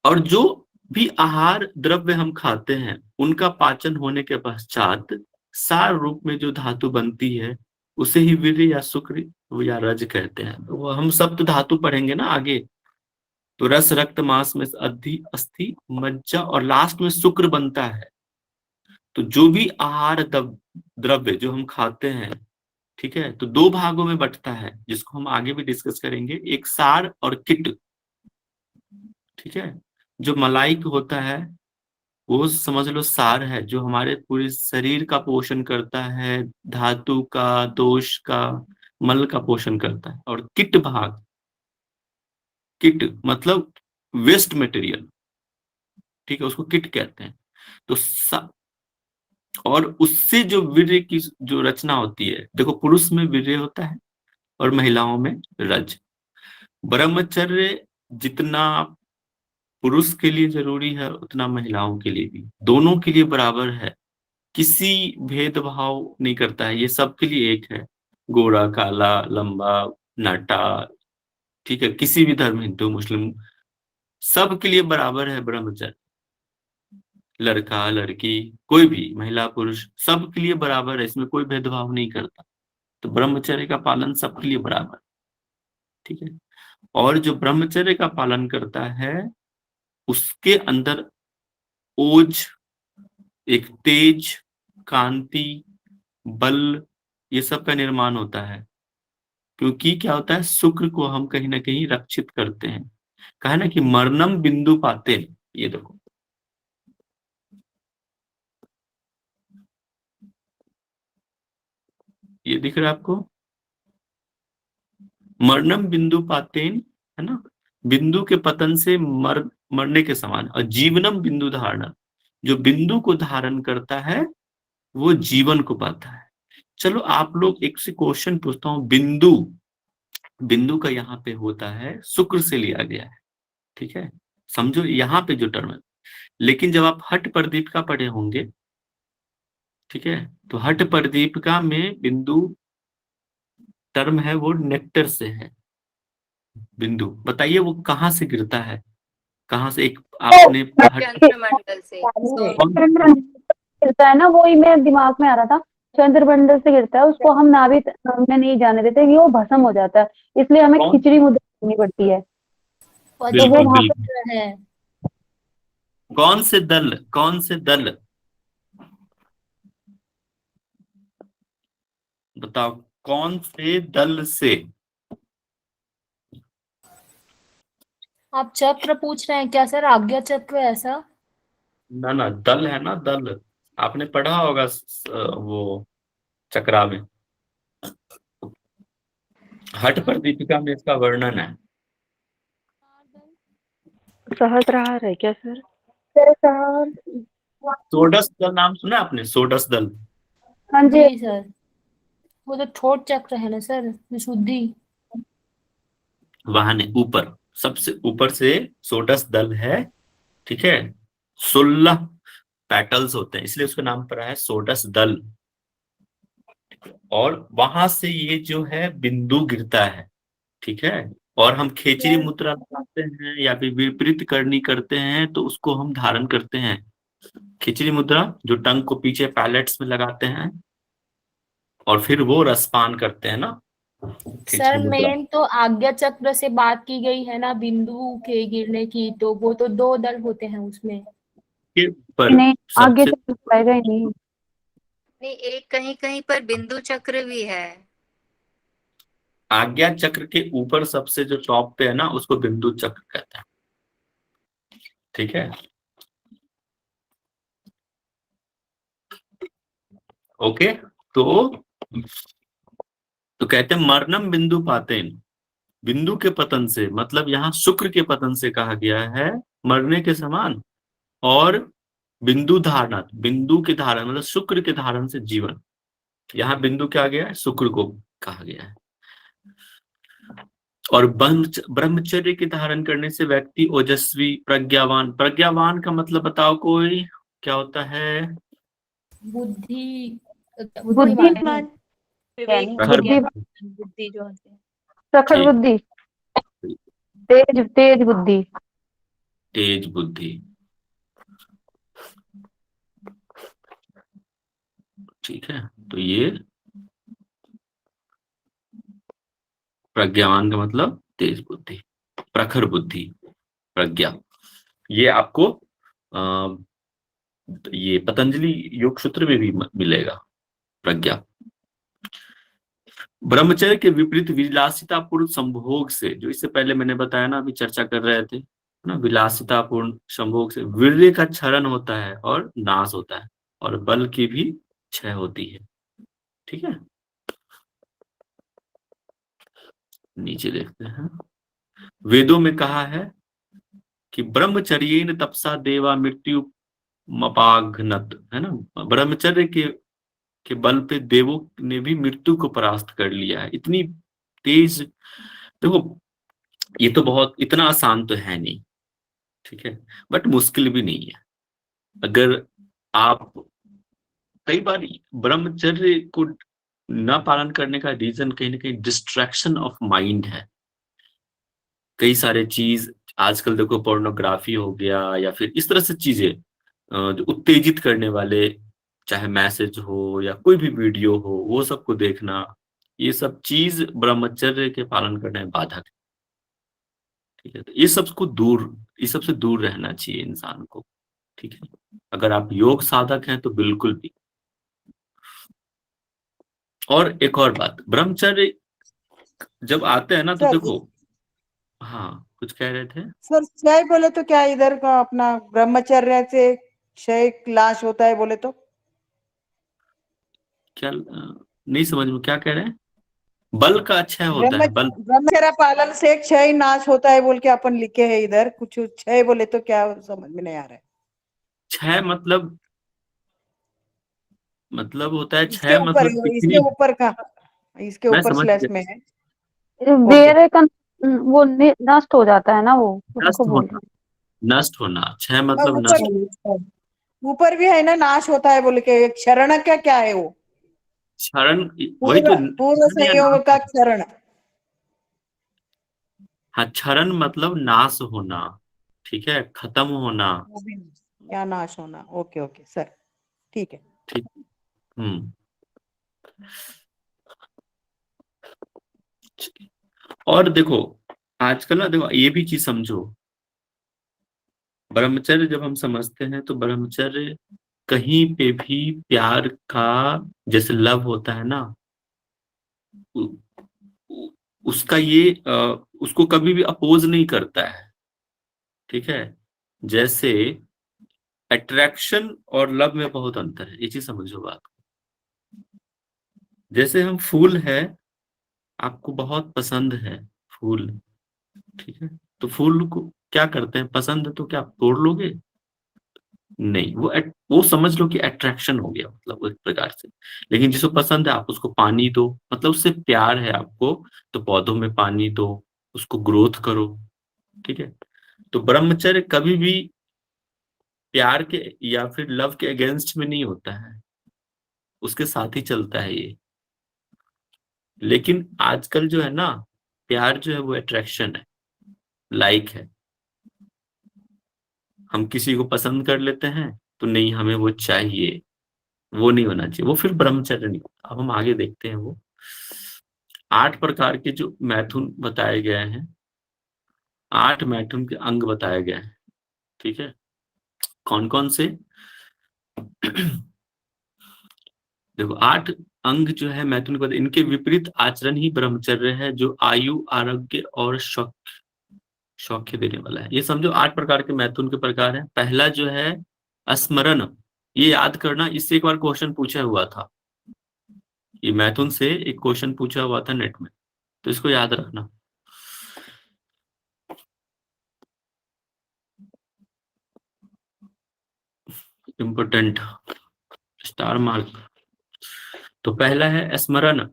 और जो भी आहार द्रव्य हम खाते हैं उनका पाचन होने के पश्चात सार रूप में जो धातु बनती है उसे ही वीर्य या शुक्र या रज कहते हैं। तो वो हम सप्त धातु पढ़ेंगे ना आगे, तो रस, रक्त, मांस में अद्धि, अस्थि, मज्जा और लास्ट में शुक्र बनता है। तो जो भी आहार द्रव्य जो हम खाते हैं, ठीक है, तो 2 भागों में बंटता है, जिसको हम आगे भी डिस्कस करेंगे, एक सार और किट। ठीक है, जो मलाई होता है वो समझ लो सार है, जो हमारे पूरे शरीर का पोषण करता है, धातु का, दोष का, मल का पोषण करता है। और किट भाग, किट मतलब वेस्ट मटेरियल, ठीक है, उसको किट कहते हैं। तो और उससे जो वीर्य की जो रचना होती है, देखो पुरुष में वीर्य होता है और महिलाओं में रज। ब्रह्मचर्य जितना पुरुष के लिए जरूरी है उतना महिलाओं के लिए भी, दोनों के लिए बराबर है, किसी भेदभाव नहीं करता है, ये सबके लिए एक है। गोरा, काला, लंबा, नाटा, ठीक है, किसी भी धर्म, हिंदू, मुस्लिम, सबके लिए बराबर है ब्रह्मचर्य। लड़का, लड़की, कोई भी, महिला, पुरुष, सबके लिए बराबर है, इसमें कोई भेदभाव नहीं करता। तो ब्रह्मचर्य का पालन सबके लिए बराबर, ठीक है। और जो ब्रह्मचर्य का पालन करता है उसके अंदर ओज, एक तेज, कांति, बल, ये सब का निर्माण होता है। क्योंकि क्या होता है, शुक्र को हम कहीं ना कहीं रक्षित करते हैं। कहा ना कि मरणम बिंदु पाते, ये देखो, ये दिख रहा है आपको, मरणम बिंदु पातेन, है ना, बिंदु के पतन से मरने के समान। और जीवनम बिंदु धारण, जो बिंदु को धारण करता है वो जीवन को पाता है। चलो आप लोग एक से क्वेश्चन पूछता हूं, बिंदु, बिंदु का यहाँ पे होता है, शुक्र से लिया गया है, ठीक है, समझो यहाँ पे जो टर्म है। लेकिन जब आप हट प्रदीपिका पढ़े होंगे, ठीक है, तो हट प्रदीपिका में बिंदु टर्म है वो नेक्टर से है। बिंदु बताइए वो कहाँ से गिरता है, कहाँ से, एक आपने हट, चंद्रमंडल से। चंद्रमंडल गिरता है ना, वही मेरे दिमाग में आ रहा था, चंद्रमंडल से गिरता है, उसको हम नाभि में नहीं जाने देते कि वो भस्म हो जाता है, इसलिए हमें कौन, खिचड़ी मुद्रा करनी पड़ती है। तो वो बिल्कुल वहां बिल्कुल, पर है। कौन से दल, कौन से दल, बताओ कौन से दल से, आप चक्र पूछ रहे हैं क्या सर? आज्ञा चक्र ऐसा? ना ना, दल है ना, दल। आपने पढ़ा होगा वो चक्रा में, हठ पर दीपिका में इसका वर्णन है। सहस्त्रहार है क्या सर? सोडस दल नाम सुना आपने? सोडस दल। हाँ जी। जी सर, वो तो थोट चक्र है ना सर, विशुद्धि। वहां ने ऊपर, सबसे ऊपर से सोडस दल है, ठीक है। 16 पेटल्स होते हैं, इसलिए उसका नाम पड़ा है सोडस दल। और वहां से ये जो है बिंदु गिरता है, ठीक है। और हम खेचरी मुद्रा लगाते हैं या फिर विपरीत करनी करते हैं तो उसको हम धारण करते हैं। खिचड़ी मुद्रा जो टंग को पीछे पैलेट्स में लगाते हैं और फिर वो रसपान करते हैं ना, खिचड़ी सर मुद्रा मेन तो आज्ञा चक्र से बात की गई है ना बिंदु के गिरने की, तो वो तो 2 दल होते हैं उसमें। के ऊपर नहीं, आगे सबसे चक्र पाएगा ही नहीं। नहीं, एक कहीं कहीं पर बिंदु चक्र भी है। आज्ञा चक्र के ऊपर सबसे जो टॉप पे है ना, उसको बिंदु चक्र कहते हैं, ठीक है। ओके, तो कहते हैं मरणम बिंदु पातेन, बिंदु के पतन से, मतलब यहाँ शुक्र के पतन से कहा गया है मरने के समान। और बिंदु धारणा, बिंदु के धारण मतलब शुक्र के धारण से जीवन, यहाँ बिंदु क्या गया है, शुक्र को कहा गया है। और ब्रह्मचर्य के धारण करने से व्यक्ति ओजस्वी, प्रज्ञावान, प्रज्ञावान का मतलब बताओ कोई, क्या होता है? बुद्धि, बुद्धिमान, विवेक प्रखर बुद्धि, बुद्धि जो होती है। प्रखर ठीक, बुद्धि, तेज बुद्धि। तेज बुद्धि, ठीक है। तो ये प्रज्ञावान का मतलब तेज बुद्धि, प्रखर बुद्धि, प्रज्ञा। ये आपको ये पतंजलि योग सूत्र में भी मिलेगा, प्रज्ञा। ब्रह्मचर्य के विपरीत विलासितापूर्ण संभोग से, जो इससे पहले मैंने बताया ना, अभी चर्चा कर रहे थे ना, विलासितापूर्ण संभोग से वीर्य का क्षरण होता है और नाश होता है, और बल की भी क्षय होती है, ठीक है। नीचे देखते हैं, वेदों में कहा है कि ब्रह्मचर्येन तपसा देवा मृत्यु मपाघ्नत, है ना। ब्रह्मचर्य के बल पे देवों ने भी मृत्यु को परास्त कर लिया है, इतनी तेज। देखो, ये तो बहुत इतना आसान तो है नहीं, ठीक है, बट मुश्किल भी नहीं है। अगर आप, कई बार ब्रह्मचर्य को न पालन करने का रीजन कहीं ना कहीं डिस्ट्रैक्शन ऑफ माइंड है। कई सारे चीज आजकल देखो, पोर्नोग्राफी हो गया या फिर इस तरह से चीजें जो उत्तेजित करने वाले, चाहे मैसेज हो या कोई भी वीडियो हो, वो सबको देखना, ये सब चीज ब्रह्मचर्य के पालन करने में बाधक है, ठीक है। तो ये सबसे दूर रहना चाहिए इंसान को, ठीक है। अगर आप योग साधक हैं तो बिल्कुल भी। और एक और बात, ब्रह्मचर्य जब आते हैं ना तो सर देखो, हाँ कुछ कह रहे थे? सर क्षय बोले तो क्या इधर का अपना ब्रह्मचर्य से क्षय नाश होता है बोले तो? क्या नहीं समझ में, क्या कह रहे हैं? बल का क्षय होता है, बल। ब्रह्मचर्य पालन से क्षय नाश होता है बोल के अपन लिखे हैं इधर, कुछ क्षय बोले तो क्या समझ में नहीं आ रहा है। क्षय मतलब होता है इसके क्षय, ऊपर, मतलब इसके कितनी, ऊपर का, इसके मैं ऊपर समझ स्लैश गया, में है। बेरे का वो नष्ट हो जाता है ना, वो उसको नष्ट बोल होना, रहे हैं। नष्ट होना, क्षय हाँ, मतलब ऊपर नष्ट। ऊपर भी है ना, नाश होता है बोल के। क्षरण क्या क्या है वो? क्षरण, वही पूर्व तो पूर्व क्षरण या संयोग का नाश। क्षरण। हाँ, क्षरण मतलब नाश होना, ठीक है, खत्म होना, क्या नाश होना? ओके ओके सर, ठीक है। ठीक। हम्म। और देखो, आजकल ना देखो, ये भी चीज समझो, ब्रह्मचर्य जब हम समझते हैं तो ब्रह्मचर्य कहीं पे भी प्यार का, जैसे लव होता है ना, उ- उ- उसका ये उसको कभी भी अपोज नहीं करता है, ठीक है, जैसे अट्रैक्शन और लव में बहुत अंतर है, ये चीज समझो बात। जैसे हम फूल है, आपको बहुत पसंद है फूल, ठीक है, तो फूल को क्या करते हैं, पसंद है तो क्या आप तोड़ लोगे? नहीं, वो समझ लो कि अट्रैक्शन हो गया, मतलब वो एक प्रकार से। लेकिन जिसको पसंद है आप उसको पानी दो, मतलब उससे प्यार है आपको, तो पौधों में पानी दो, उसको ग्रोथ करो, ठीक है। तो ब्रह्मचर्य कभी भी प्यार के या फिर लव के अगेंस्ट में नहीं होता है, उसके साथ ही चलता है ये। लेकिन आजकल जो है ना, प्यार जो है वो अट्रैक्शन है, लाइक है। हम किसी को पसंद कर लेते हैं तो नहीं, हमें वो चाहिए, वो नहीं होना चाहिए, वो फिर ब्रह्मचर्य नहीं होता। अब हम आगे देखते हैं वो 8 प्रकार के जो मैथुन बताए गए हैं, 8 मैथुन के अंग बताए गए हैं, ठीक है। कौन कौन से? देखो 8 अंग जो है मैथुन के, इनके विपरीत आचरण ही ब्रह्मचर्य है, जो आयु, आरोग्य और सौख्य देने वाला है। ये समझो 8 प्रकार के मैथुन के प्रकार है। पहला जो है स्मरण, ये याद करना, इससे एक बार क्वेश्चन पूछा हुआ था, ये मैथुन से एक क्वेश्चन पूछा हुआ था नेट में, तो इसको याद रखना। Important, star mark. तो पहला है स्मरण,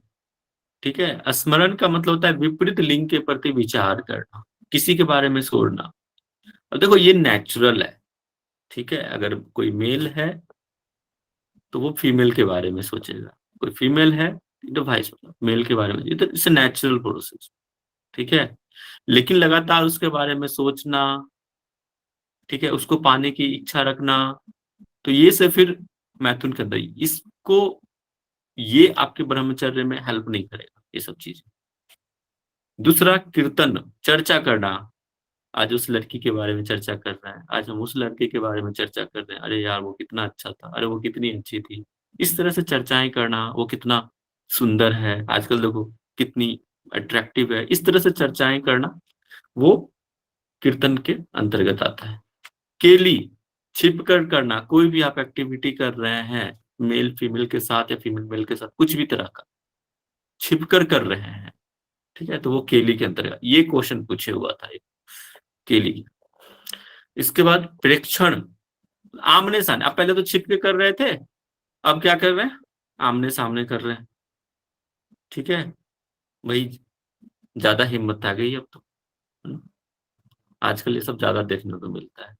ठीक है। स्मरण का मतलब होता है विपरीत लिंग के प्रति विचार करना, किसी के बारे में सोचना। और देखो ये नेचुरल है, ठीक है। अगर कोई मेल है तो वो फीमेल के बारे में सोचेगा, कोई फीमेल है तो भाई मेल के बारे में, ये तो इट्स नेचुरल प्रोसेस, ठीक है। लेकिन लगातार उसके बारे में सोचना, ठीक है, उसको पाने की इच्छा रखना, तो ये से फिर मैथुन के अंदर इसको, ये आपके ब्रह्मचर्य में हेल्प नहीं करेगा ये सब चीजें। दूसरा कीर्तन, चर्चा करना, आज उस लड़की के बारे में चर्चा कर रहे हैं, आज हम उस लड़के के बारे में चर्चा कर रहे हैं, अरे यार वो कितना अच्छा था, अरे वो कितनी अच्छी थी, इस तरह से चर्चाएं करना, वो कितना सुंदर है, आजकल देखो कितनी अट्रैक्टिव है, इस तरह से चर्चाएं करना, वो कीर्तन के अंतर्गत आता है। केली, छिप कर करना, कोई भी आप एक्टिविटी कर रहे हैं मेल फीमेल के साथ या फीमेल मेल के साथ, कुछ भी तरह का छिप कर रहे हैं, ठीक है, तो वो केली के अंतर्गत। ये क्वेश्चन पूछे हुआ था एक, केली। इसके बाद प्रेक्षण, आमने सामने, आप पहले तो छिप के कर रहे थे, अब क्या कर रहे हैं, आमने सामने कर रहे हैं, ठीक है भाई, ज्यादा हिम्मत आ गई अब तो, आजकल ये सब ज्यादा देखने को मिलता है।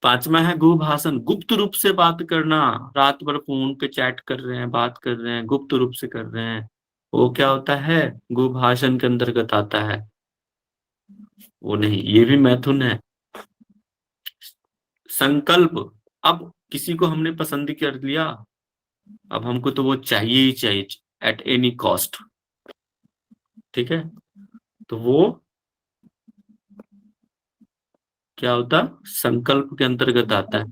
5वां है गुभाषण, गुप्त रूप से बात करना, रात भर फोन पे चैट कर रहे हैं, बात कर रहे हैं, गुप्त रूप से कर रहे हैं, वो क्या होता है, गुभाषण के अंतर्गत आता है, वो नहीं, ये भी मैथुन है। संकल्प, अब किसी को हमने पसंद कर लिया, अब हमको तो वो चाहिए ही चाहिए एट एनी कॉस्ट, ठीक है, तो वो क्या होता, संकल्प के अंतर्गत आता है।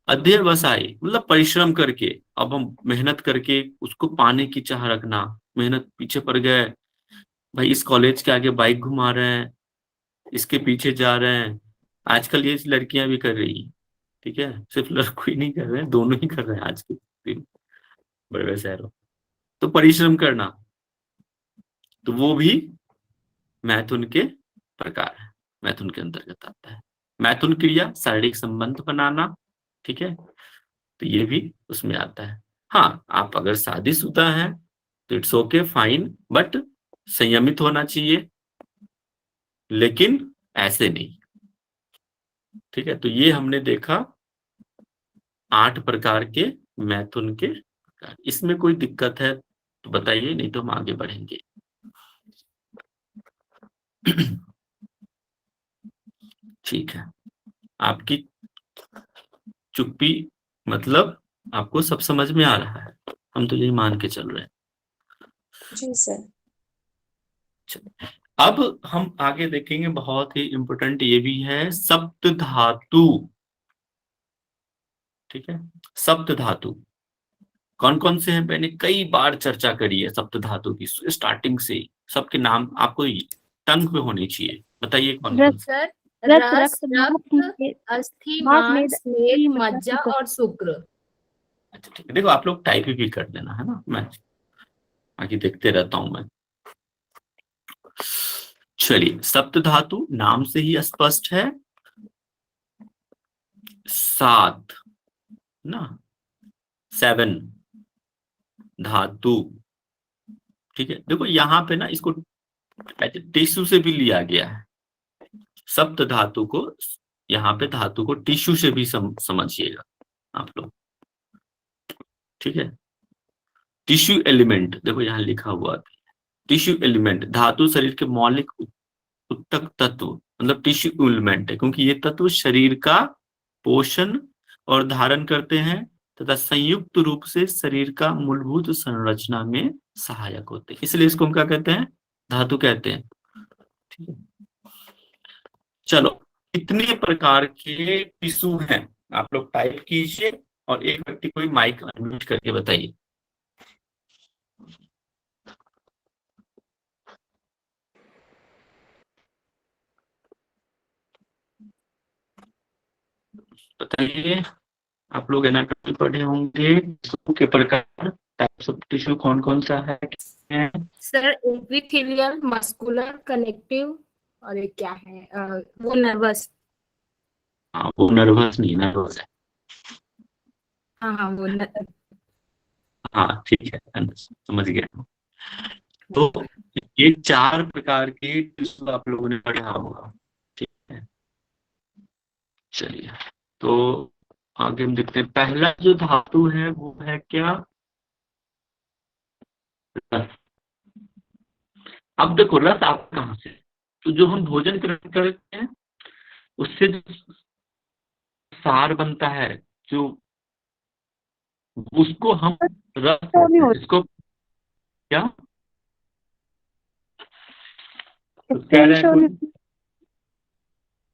अध्यवसाय मतलब परिश्रम करके, अब हम मेहनत करके उसको पाने की चाह रखना, मेहनत पीछे पड़ गए भाई, इस कॉलेज के आगे बाइक घुमा रहे हैं, इसके पीछे जा रहे हैं, आजकल ये लड़कियां भी कर रही हैं, ठीक है, सिर्फ लड़कों ही नहीं कर रहे हैं, दोनों ही कर रहे हैं आज के दिन बड़े बड़े शहरों। तो परिश्रम करना, तो वो भी मैथुन के प्रकार है, मैथुन के अंतर्गत आता है। मैथुन क्रिया, शारीरिक संबंध बनाना, ठीक है, तो ये भी उसमें आता है। हाँ, आप अगर शादीशुदा हैं तो इट्स ओके फाइन, बट संयमित होना चाहिए, लेकिन ऐसे नहीं, ठीक है। तो ये हमने देखा 8 प्रकार के मैथुन के प्रकार। इसमें कोई दिक्कत है तो बताइए, नहीं तो हम आगे बढ़ेंगे। ठीक है, आपकी चुप्पी मतलब आपको सब समझ में आ रहा है, हम तो यही मान के चल रहे हैं। जी सर। अब हम आगे देखेंगे, बहुत ही इंपॉर्टेंट ये भी है, सप्त धातु, ठीक है। सप्त धातु कौन कौन से हैं, मैंने कई बार चर्चा करी है सप्त धातु की, स्टार्टिंग से सबके नाम आपको टंग पे होने चाहिए, बताइए कौन रस कौन से? सर रक्त रस, रक्त रक्त, अस्थि, मांस, मांस, मेद, मेद, मज्जा, मज्जा शुक्र। और शुक्र। अच्छा ठीक है, देखो आप लोग टाइप भी कर देना है ना, मैं बाकी देखते रहता हूं मैं। चलिए, सप्त धातु नाम से ही स्पष्ट है, 7 ना, 7 धातु। ठीक है, देखो यहाँ पे ना इसको टिश्यू से भी लिया गया है, सप्त धातु को यहाँ पे धातु को टिश्यू से भी समझिएगा आप लोग। ठीक है, टिश्यू एलिमेंट देखो यहाँ लिखा हुआ, टिश्यू एलिमेंट धातु शरीर के मौलिक उत्तक तत्व, मतलब टिश्यू एलिमेंट है, क्योंकि ये तत्व शरीर का पोषण और धारण करते हैं तथा संयुक्त रूप से शरीर का मूलभूत संरचना में सहायक होते हैं, इसलिए इसको हम क्या कहते हैं, धातु कहते हैं। ठीक है, चलो कितने प्रकार के टिश्यू हैं आप लोग टाइप कीजिए, और एक व्यक्ति कोई माइक अनम्यूट करके बताइए। बताइए, आप लोग एनाटॉमी पढ़े होंगे, टिश्यू के प्रकार, टाइप्स ऑफ टिश्यू कौन कौन सा है, कितने हैं? सर एपिथेलियल, मस्कुलर, कनेक्टिव और ये क्या है वो नर्वस। हाँ वो नर्वस नहीं, नर्वस है। हाँ वो हाँ ठीक है, समझ गया। तो ये 4 प्रकार के टिश्यू आप लोगों ने पढ़ा होगा। ठीक है, चलिए तो आगे हम देखते हैं, पहला जो धातु है वो है क्या, रस। अब देखो रस आप कहाँ से, तो जो हम भोजन ग्रहण करते हैं उससे जो सार बनता है, जो उसको हम रस कहते हैं, इसको क्या तो कह रहे हैं, कोई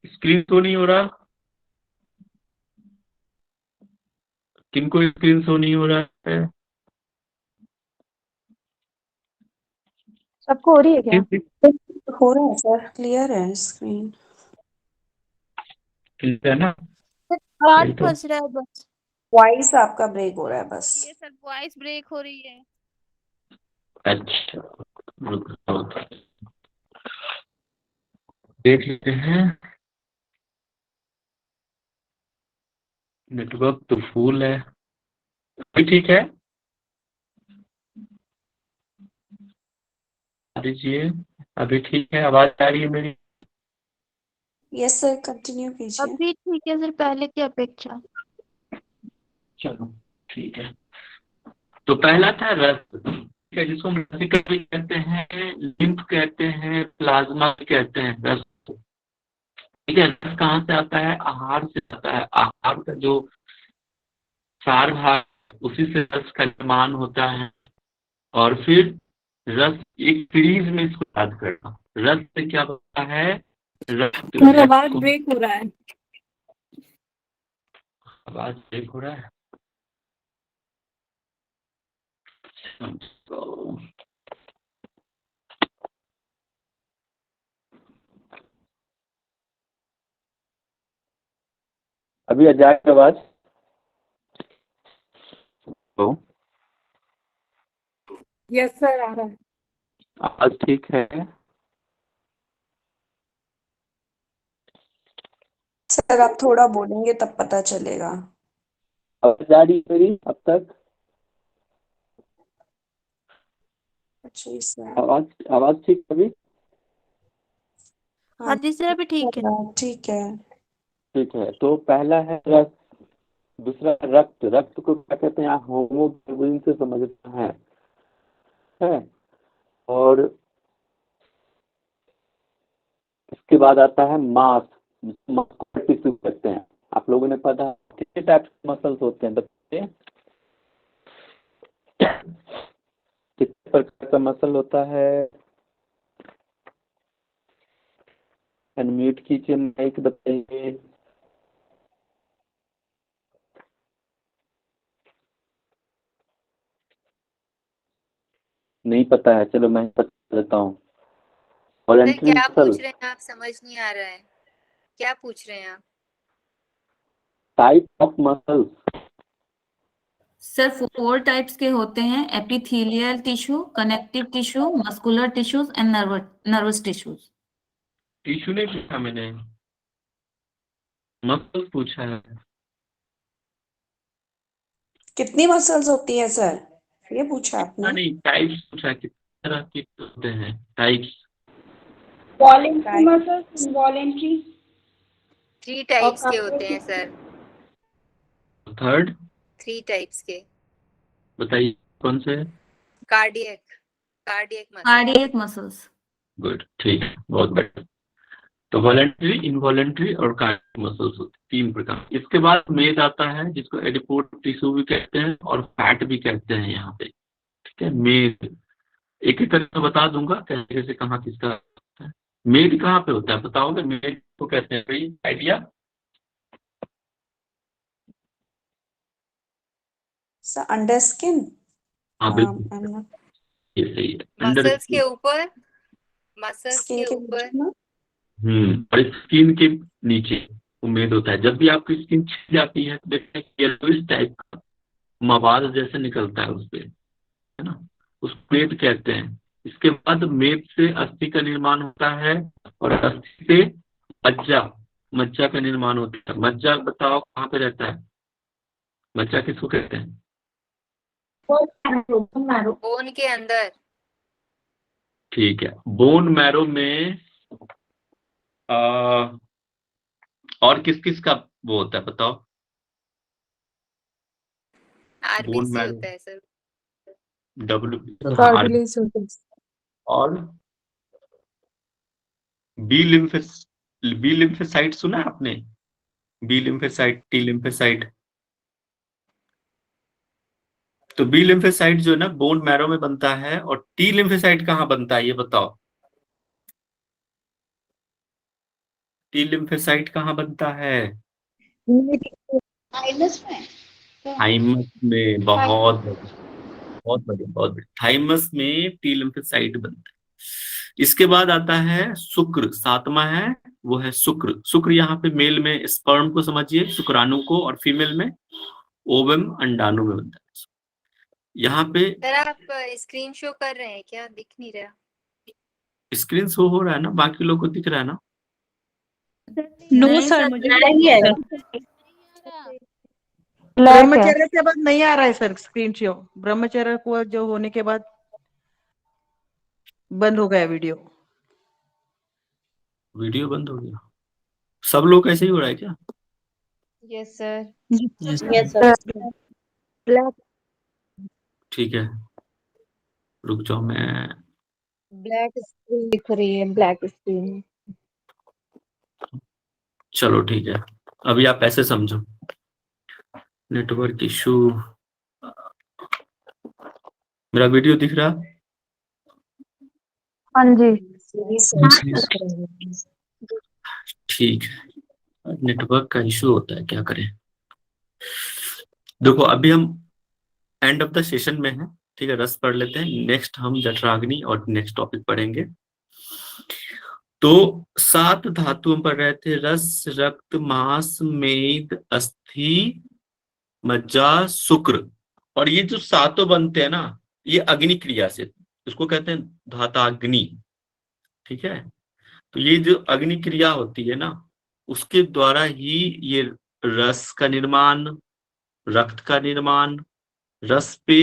स्क्रीन तो नहीं हो रहा, किनको स्क्रीन शो नहीं हो रहा है? सबको हो रही है क्या? हो रहा है सर, क्लियर है स्क्रीन। ठीक है ना, आवाज वही तो। फंस रहा है बस। वॉइस आपका ब्रेक हो रहा है बस। ये सर वॉइस ब्रेक हो रही है। अच्छा रुको, देख लेते हैं, नेटवर्क तो फुल है, अभी ठीक है, दीजिए, अभी ठीक है, आवाज आ रही है मेरी? यस सर, कंटिन्यू कीजिए। अभी ठीक है सर, पहले की अपेक्षा। चलो ठीक है, तो पहला था रस, ठीक है, जिसको हम रसिकल भी कहते हैं, लिम्फ कहते हैं, प्लाज्मा भी कहते हैं, रस। ठीक है, रस कहाँ से आता है, आहार से आता है, आहार का जो सार भाग उसी से रस का निर्माण होता है, और फिर रस एक सीरीज में इसको याद करना, रस से क्या होता है, रस आवाज ब्रेक हो रहा है। आवाज ब्रेक हो रहा है, तो अभी आ जाए आवाज, तो यस सर आ रहा है। आवाज ठीक है? सर आप थोड़ा बोलेंगे तब पता चलेगा। आवाज आ रही है मेरी अब तक? जी सर। आवाज आवाज ठीक है अभी? हाँ जी सर अभी ठीक है। ठीक है। ठीक है, तो पहला है रस, दूसरा रक्त, रक्त को क्या कहते हैं, यहाँ होमोग्लोबिन से समझते है, और इसके बाद आता है मांस, मस्कुलर टिश्यू कहते हैं। आप लोगों ने पता है कितने टाइप के मसल्स होते हैं बताइए, कितने प्रकार का मसल होता है, अनम्यूट कीजिए माइक, बताइए। नहीं पता है, चलो मैं बता देता हूँ, वॉलेंट्री क्या मसल, पूछ रहे हैं आप? समझ नहीं आ रहा है, क्या पूछ रहे हैं आप? Type of muscles. Sir 4 types के होते हैं, epithelial tissue, connective tissue, muscular tissues and nervous tissues. Tissue नहीं पूछा मैंने, मसल पूछा है। कितनी मसल्स होती है सर, ये पूछा आपने? नहीं, टाइप्स पूछा, कितने तरह के होते हैं types. Voluntary muscles, involuntary 3 types के होते हैं सर, थर्ड 3 टाइप्स के। बताइए कौन से? Cardiac muscle. Cardiac muscles. Good, ठीक है, बहुत बढ़िया। तो वॉलेंट्री, इनवॉलेंट्री और कार्डियक मसल्स होते हैं 3 प्रकार। इसके बाद मेद आता है, जिसको एडिपोज टिश्यू भी कहते हैं और फैट भी कहते हैं यहाँ पे, ठीक है। मेद एक एक करके बता दूंगा कैसे कैसे कहाँ किसका होता है। मेद कहाँ पे होता है बताओगे? मेद को कहते हैं, कोई आइडिया? Sir under skin. हाँ बिल्कुल, ये सही है, अंडर मसल्स के स्किन। ऊपर, मसल्स स्किन के के ऊपर। नीचे ना? और स्किन के नीचे उम्मीद होता है। जब भी आपकी स्किन छिल जाती है तो देखते हैं येलोइश टाइप का मवाद जैसे निकलता है उस पे, है ना, उस मेद कहते हैं। इसके बाद मेद से अस्थि का निर्माण होता है और अस्थि से मज्जा का निर्माण होता है। मज्जा बताओ कहाँ पे रहता है? मज्जा किसको कहते हैं? बोन के अंदर। ठीक है, बोन मैरो में और किस किस का वो होता है बताओ? बोन आरबीसी मैरो, होता है सर। कार्टिलेज होता है। और बी लिम्फोसाइट सुना है आपने? B lymphocyte, T lymphocyte. तो बी लिम्फोसाइट जो है ना बोन मैरो में बनता है, और टी लिम्फोसाइट कहाँ बनता है ये बताओ? टी लिम्फोसाइट कहाँ बनता है? थाइमस में। थाइमस में। बहुत बहुत बढ़िया, बहुत बढ़िया। थाइमस में टी लिम्फोसाइट बनता है। इसके बाद आता है शुक्र, 7वां है, वो है शुक्र। शुक्र यहाँ पे मेल में स्पर्म को समझिए, शुक्राणु को, और फीमेल में ओवम, अंडाणु में बनता है। यहाँ पे सर आप स्क्रीन शो कर रहे हैं क्या? दिख नहीं रहा। स्क्रीन शो हो रहा है ना, बाकी लोग को दिख रहा है ना? नो सर, मुझे नहीं है। ब्रह्मचर्य के बाद नहीं आ रहा है सर स्क्रीन शो। ब्रह्मचर्य को जो होने के बाद बंद हो गया वीडियो बंद हो गया। सब लोग ऐसे ही हो रहा है क्या? Yes sir. Yes sir. Black ठीक है, रुक जाओ, मैं स्क्रीन दिख रही है, ब्लैक स्क्रीन। चलो ठीक है, अभी आप ऐसे समझो। नेटवर्क इशू, मेरा वीडियो दिख रहा? हाँ जी। ठीक है, नेटवर्क का इशू होता है, क्या करें। देखो अभी हम एंड ऑफ द सेशन में हैं, ठीक है, रस पढ़ लेते हैं, नेक्स्ट हम जठराग्नि और नेक्स्ट टॉपिक पढ़ेंगे। तो 7 धातु हम पढ़ रहे थे, रस, रक्त, मांस, मेद, अस्थि, मज्जा, शुक्र। और ये जो 7 बनते हैं ना, ये अग्नि क्रिया से, इसको कहते हैं धाताग्नि, ठीक है। तो ये जो अग्नि क्रिया होती है ना, उसके द्वारा ही ये रस का निर्माण, रक्त का निर्माण, रस पे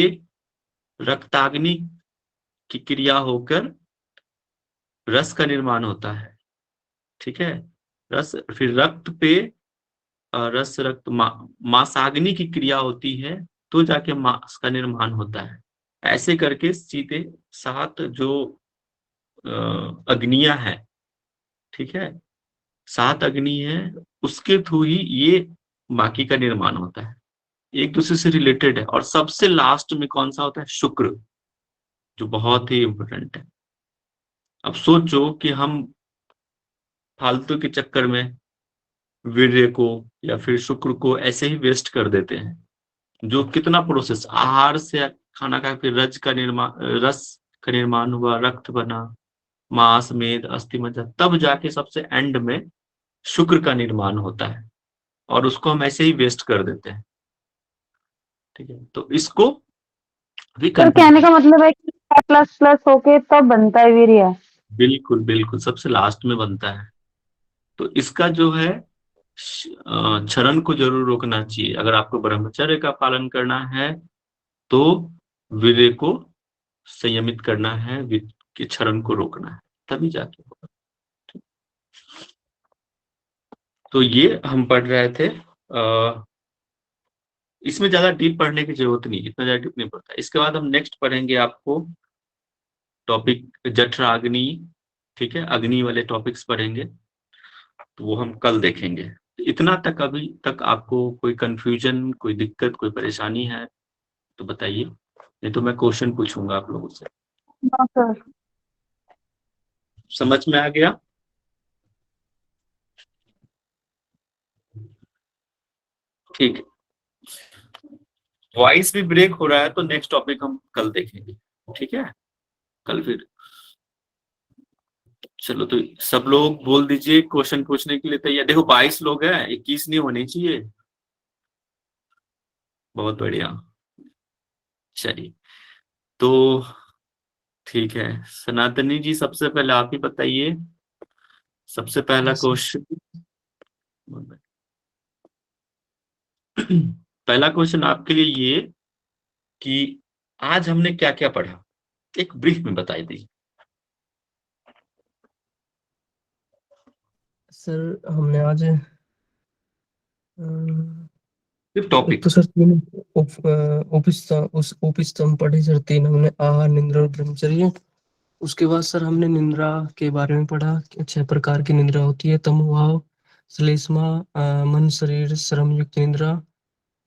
रक्ताग्नि की क्रिया होकर रस का निर्माण होता है, ठीक है। रस, फिर रक्त पे रस, रक्त, मांसाग्नि की क्रिया होती है, तो जाके मांस का निर्माण होता है। ऐसे करके सीधे 7 जो अग्नियां हैं, ठीक है, 7 अग्नि है, उसके थ्रू ही ये बाकी का निर्माण होता है, एक दूसरे से रिलेटेड है। और सबसे लास्ट में कौन सा होता है? शुक्र, जो बहुत ही इंपॉर्टेंट है। अब सोचो कि हम फालतू के चक्कर में वीर्य को या फिर शुक्र को ऐसे ही वेस्ट कर देते हैं, जो कितना प्रोसेस, आहार से खाना खा, फिर रस का निर्माण हुआ, रक्त बना, मांस, मेद, अस्थि, मज्जा, तब जाके सबसे एंड में शुक्र का निर्माण होता है, और उसको हम ऐसे ही वेस्ट कर देते हैं। ठीक है, तो इसको भी सर कंटिन्यू, कहने का मतलब है कि प्लस प्लस होके तब बनता है वीर्य। बिल्कुल बिल्कुल सबसे लास्ट में बनता है। तो इसका जो है क्षरण को जरूर रोकना चाहिए। अगर आपको ब्रह्मचर्य का पालन करना है तो वीर्य को संयमित करना है, के क्षरण को रोकना है, तभी जाके होगा। तो ये हम पढ़ रहे थे। इसमें ज्यादा डीप पढ़ने की जरूरत नहीं, इतना ज्यादा डीप नहीं पड़ता। इसके बाद हम नेक्स्ट पढ़ेंगे आपको टॉपिक जठराग्नि। ठीक है, अग्नि वाले टॉपिक्स पढ़ेंगे, तो वो हम कल देखेंगे। इतना तक अभी तक आपको कोई कंफ्यूजन, कोई दिक्कत, कोई परेशानी है तो बताइए, नहीं तो मैं क्वेश्चन पूछूंगा आप लोगों से। हाँ सर। समझ में आ गया? ठीक है, वॉइस भी ब्रेक हो रहा है तो नेक्स्ट टॉपिक हम कल देखेंगे। ठीक है, कल फिर। चलो, तो सब लोग बोल दीजिए क्वेश्चन पूछने के लिए तैयार। देखो 22 लोग हैं, 21 नहीं होने चाहिए। बहुत बढ़िया, चलिए तो ठीक है। सनातनी जी, सबसे पहले आप ही बताइए, सबसे पहला क्वेश्चन। पहला क्वेश्चन आपके लिए ये कि आज हमने क्या क्या पढ़ा, एक ब्रीफ में बताई दी। सर हमने आज सिर्फ टॉपिक। तो सर तीन उपस्तंभ पढ़े सर, तीन हमने आहार, निद्रा और ब्रह्मचर्य। उसके बाद सर हमने निद्रा के बारे में पढ़ा कि 6 प्रकार की निद्रा होती है। तमोभाव, श्लेष्मा, मन शरीर श्रम युक्त निद्रा,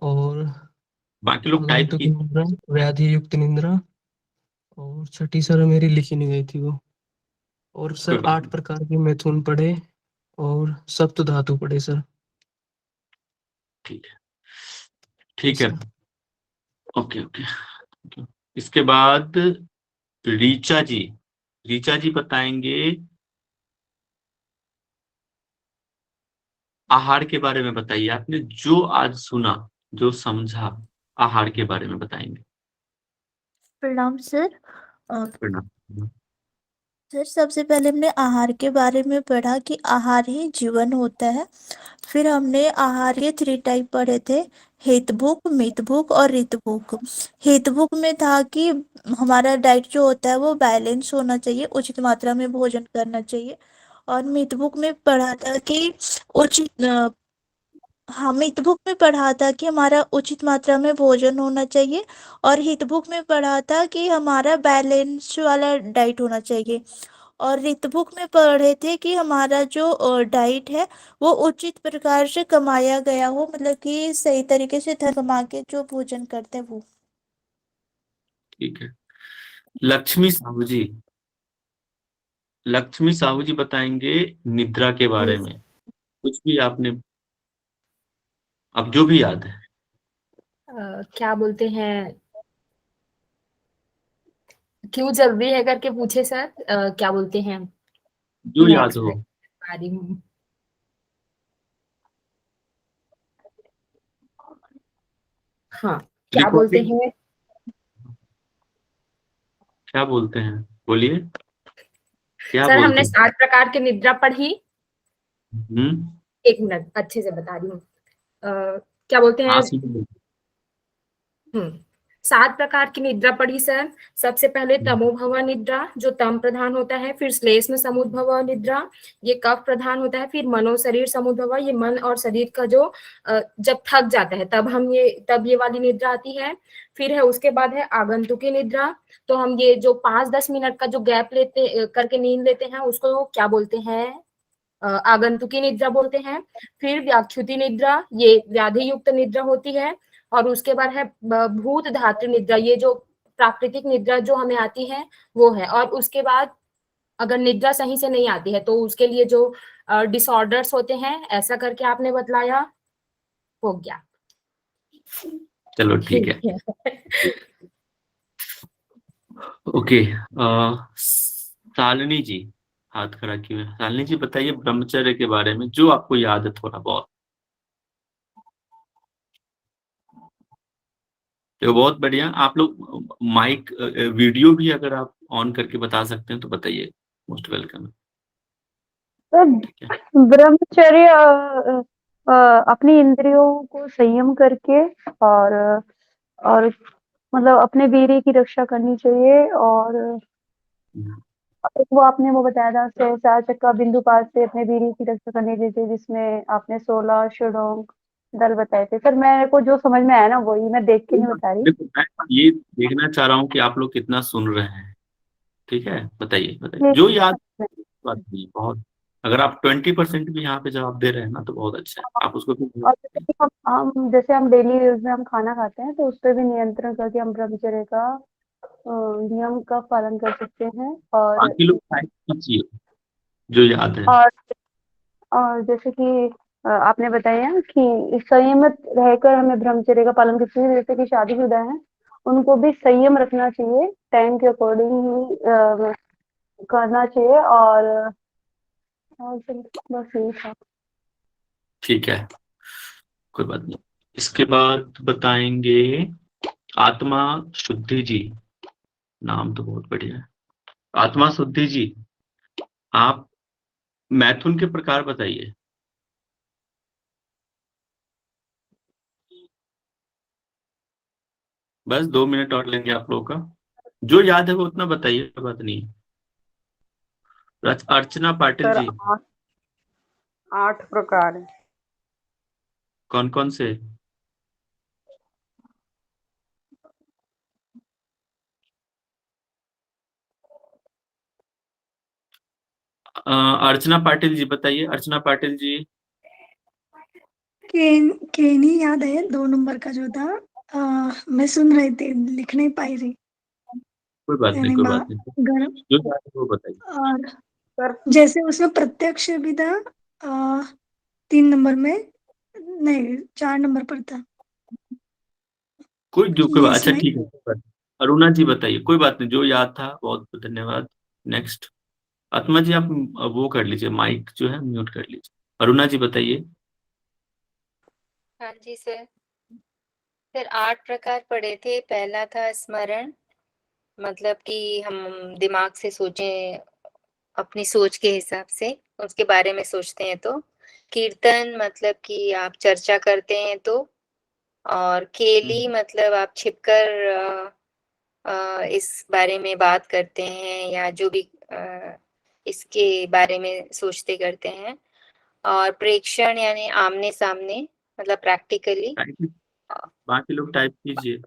और बाकी लोग टाइप आगंतुक की। निद्रा, व्याधि युक्त निद्रा, और छठी सर मेरी लिखी नहीं गई थी वो। और सर 8 प्रकार के मैथुन पढ़े, और सप्त धातु पढ़े सर। ठीक है, ठीक है, ओके ओके। इसके बाद रीचा जी, रीचा जी बताएंगे आहार के बारे में। बताइए, आपने जो आज सुना, जो समझा, आहार के बारे में बताएंगे। प्रणाम सर। प्रणाम। सर सबसे पहले हमने आहार के बारे में पढ़ा कि आहार ही जीवन होता है। फिर हमने आहार के 3 टाइप पढ़े थे, हितभुक, मितभुक और ऋतभुक। हितभुक में था कि हमारा डाइट जो होता है वो बैलेंस होना चाहिए, उचित मात्रा में भोजन करना चाहिए। और मितभुक में पढ़ा था कि उचित हाँ, मितभुक में पढ़ा था कि हमारा उचित मात्रा में भोजन होना चाहिए। और हितभुक में पढ़ा था कि हमारा बैलेंस वाला डाइट होना चाहिए। और ऋतभुक में पढ़े थे कि हमारा जो डाइट है वो उचित प्रकार से कमाया गया हो, मतलब कि सही तरीके से धन कमा के जो भोजन करते हैं वो। ठीक है, लक्ष्मी साहू जी, लक्ष्मी साहू जी बताएंगे निद्रा के बारे में। कुछ भी आपने, अब जो भी याद है। क्या बोलते हैं, क्यों जरूरी है करके पूछे सर। क्या बोलते हैं, जो याद नेक्स्ट हो। आ रही हूँ। हाँ, क्या बोलते रिकॉर्डिंग हैं, क्या बोलते हैं, बोलिए क्या सर बोलते हमने हैं। 7 प्रकार की निद्रा पढ़ी। हम्म, 1 मिनट अच्छे से बता रही हूँ। क्या बोलते हैं, हाँ सुनिए। 7 प्रकार की निद्रा पढ़ी सर। सबसे पहले तमोभव निद्रा, जो तम प्रधान होता है। फिर श्लेष्म समुद्भव निद्रा, ये कफ प्रधान होता है। फिर मनो शरीर समुद्भव, ये मन और शरीर का जो जब थक जाता है तब ये वाली निद्रा आती है। फिर है उसके बाद है आगंतुकी निद्रा, तो हम ये जो 5-10 मिनट का जो गैप लेते करके नींद लेते हैं उसको क्या बोलते हैं, आगंतुकी निद्रा बोलते हैं। फिर व्याख्युति निद्रा, ये व्याधि युक्त निद्रा होती है। और उसके बाद है भूत धातु निद्रा, ये जो प्राकृतिक निद्रा जो हमें आती है वो है। और उसके बाद अगर निद्रा सही से नहीं आती है तो उसके लिए जो डिसऑर्डर्स होते हैं, ऐसा करके आपने बतलाया, हो गया। चलो ठीक है, ओके। शालिनी जी हाथ खड़ा किए हुए। शालिनी जी बताइए ब्रह्मचर्य के बारे में जो आपको याद है थोड़ा बहुत। तो बहुत बढ़िया। आप लोग माइक वीडियो भी अगर आप ऑन करके बता सकते हैं तो बताइए, मोस्ट वेलकम। तो ठीक है। ब्रह्मचर्य अपनी इंद्रियों को संयम करके और मतलब अपने वीर्य की रक्षा करनी चाहिए। और एक वो आपने वो बताया था चार चक्का बिंदु पास से अपने वीर्य की रक्षा करनी चाहिए, जिसमें आपने 16 षडंग दल बताए थे। सर मेरे को जो समझ में आया ना वही, मैं देख के नहीं बता रही। देखो मैं ये देखना चाह रहा हूँ कि आप लोग कितना सुन रहे हैं। ठीक है, बताइए बताइए ये जो याद। बात नहीं बहुत। अगर आप 20% भी यहाँ पे जवाब दे रहे हैं ना तो बहुत अच्छा है। आप उसको और जैसे कि हम डेली यूज में हम खाना खाते हैं तो उस पर भी नियंत्रण करके हम ब्रह्मचर्य का नियम का पालन कर सकते हैं। बाकी लोग टाइप कीजिए जो याद है। और जैसे कि आपने बताया कि संयमित रहकर हमें ब्रह्मचर्य का पालन करना चाहिए। जैसे कि शादीशुदा हैं उनको भी संयम रखना चाहिए, टाइम के अकॉर्डिंग ही करना चाहिए। और बस यही था। ठीक है, कोई बात नहीं। इसके बाद बताएंगे आत्मा शुद्धि जी। नाम तो बहुत बढ़िया है। आत्मा शुद्धि जी, आप मैथुन के प्रकार बताइए। बस 2 मिनट और लेंगे आप लोगों का। जो याद है वो उतना बताइए, कोई बात नहीं। अर्चना पाटिल सर जी। 8 प्रकार है। कौन कौन से? अर्चना पाटिल जी बताइए। अर्चना पाटिल जी। केनी याद है 2 नंबर का जो था। मैं सुन रही थी, लिख नहीं पाई थी। कोई बात नहीं, यानी कोई बात नहीं, गरम। जो याद है वो बताइए। और सर जैसे उसमें प्रत्यक्ष भी था 3 नंबर में, नहीं 4 नंबर पर था। कोई ये बात, अच्छा इसमें ठीक है, कोई बात नहीं। अरुणा जी बताइए। कोई बात नहीं, जो याद था। बहुत बहुत धन्यवाद। नेक्स्ट। आत्मा जी आप वो कर लीजिए, माइक जो है म्यूट कर लीजिए। अरुणा जी बताइए। हाँ जी सर। फिर 8 प्रकार पढ़े थे। पहला था स्मरण, मतलब कि हम दिमाग से सोचें, अपनी सोच के हिसाब से उसके बारे में सोचते हैं तो। कीर्तन मतलब कि आप चर्चा करते हैं तो। और केली मतलब आप छिपकर इस बारे में बात करते हैं या जो भी इसके बारे में सोचते करते हैं। और प्रेक्षण यानी आमने सामने, मतलब प्रैक्टिकली। बाकी लोग टाइप कीजिए।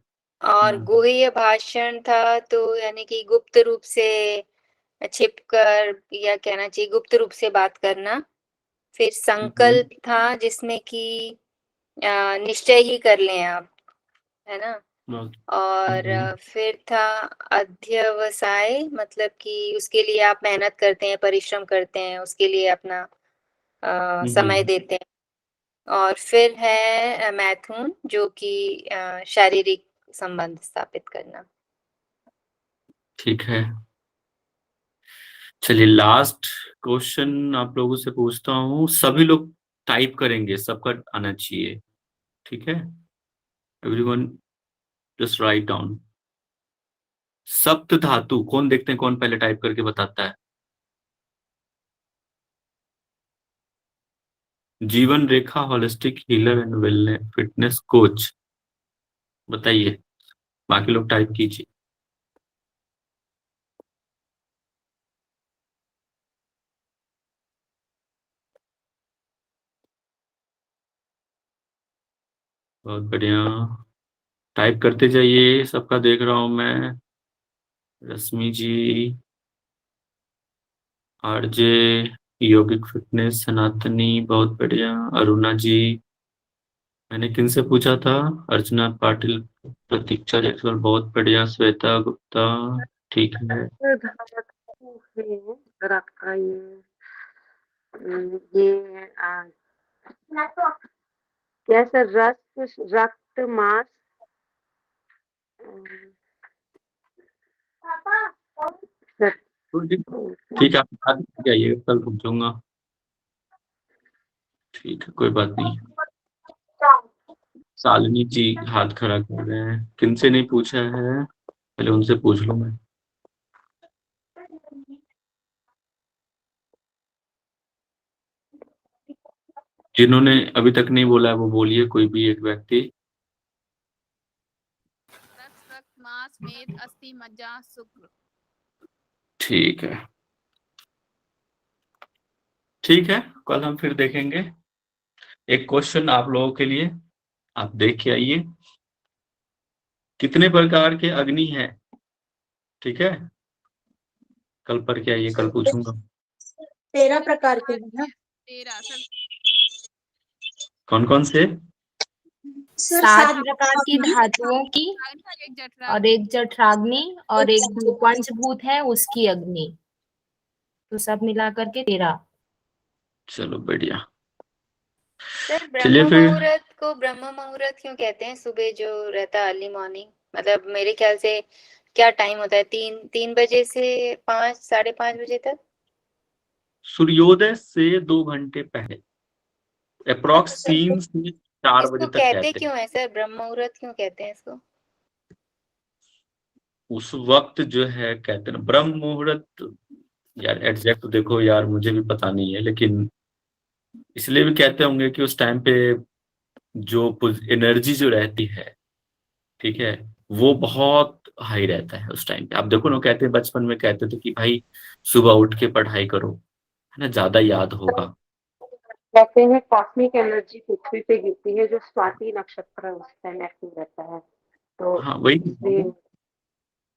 और गुह्य भाषण था तो यानी कि गुप्त रूप से छिपकर, या कहना चाहिए गुप्त रूप से बात करना। फिर संकल्प था जिसमें कि निश्चय ही कर लें आप, है ना। और फिर था अध्यवसाय, मतलब कि उसके लिए आप मेहनत करते हैं, परिश्रम करते हैं, उसके लिए अपना समय देते हैं। और फिर है मैथुन, जो कि शारीरिक संबंध स्थापित करना। ठीक है, चलिए लास्ट क्वेश्चन आप लोगों से पूछता हूँ। सभी लोग टाइप करेंगे, सबका आना चाहिए। ठीक है, एवरीवन जस्ट राइट डाउन। सप्त धातु कौन, देखते हैं कौन पहले टाइप करके बताता है। Jeevan Rekha holistic healer and wellness fitness coach, बताइए। बाकी लोग टाइप कीजिए। बहुत बढ़िया, टाइप करते जाइए, सबका देख रहा हूं मैं। रश्मि जी, आरजे, योगिक फिटनेस, सनातनी, बहुत बढ़िया। अरुणा जी, मैंने किन से पूछा था? अर्चना पाटिल, प्रतीक्षा जायसवाल, बहुत बढ़िया। श्वेता गुप्ता, ठीक है। रक्त का ये क्या सर, रक्त मांस तो ठीक है, आप बात करके आइएगा, कल पूछूंगा। ठीक है, कोई बात नहीं। शालिनी जी हाथ खड़ा कर रहे हैं, किनसे नहीं पूछा है, पहले उनसे पूछ लूं मैं। जिन्होंने अभी तक नहीं बोला है वो बोलिए, कोई भी एक व्यक्ति। रक्त मांस मेद अस्थि मज्जा शुक्र। ठीक है, ठीक है, कल हम फिर देखेंगे। एक क्वेश्चन आप लोगों के लिए, आप देख के आइए। कितने प्रकार के अग्नि हैं? ठीक है, कल पढ़ के आइए, कल पूछूंगा। 13 प्रकार के हैं ना? 13 सर। कौन कौन से? सर 7 प्रकार की धातुओं की, एक जठरा और एक जठराग्नि, और एक पंचभूत है उसकी अग्नि, तो सब मिला करके 13। चलो बढ़िया। सर चलिए ब्रह्म फिर। मुहूर्त को ब्रह्म मुहूर्त क्यों कहते हैं? सुबह जो रहता है अर्ली मॉर्निंग, मतलब मेरे ख्याल से क्या टाइम होता है? 3 बजे से 5 साढ़े 5 बजे तक। सूर्योदय से 2 घंटे पहले, अप्रोक्स 3 से 4 बजे इसको तक कहते कहते हैं। क्यों है सर? ब्रह्म मुहूर्त क्यों कहते हैं इसको? उस वक्त जो है कहते हैं ना ब्रह्म मुहूर्त। यार एग्जैक्ट देखो यार, मुझे भी पता नहीं है, लेकिन इसलिए भी कहते होंगे कि उस टाइम पे जो एनर्जी जो रहती है, ठीक है, वो बहुत हाई रहता है उस टाइम पे। आप देखो ना, कहते हैं बचपन में कहते थे कि भाई सुबह उठ के पढ़ाई करो, है ना, ज्यादा याद होगा। कहते हैं कॉस्मिक एनर्जी पृथ्वी पे गिरती है जो स्वाति नक्षत्र उस टाइम एक्टिव रहता है, तो हाँ वही, इसलिए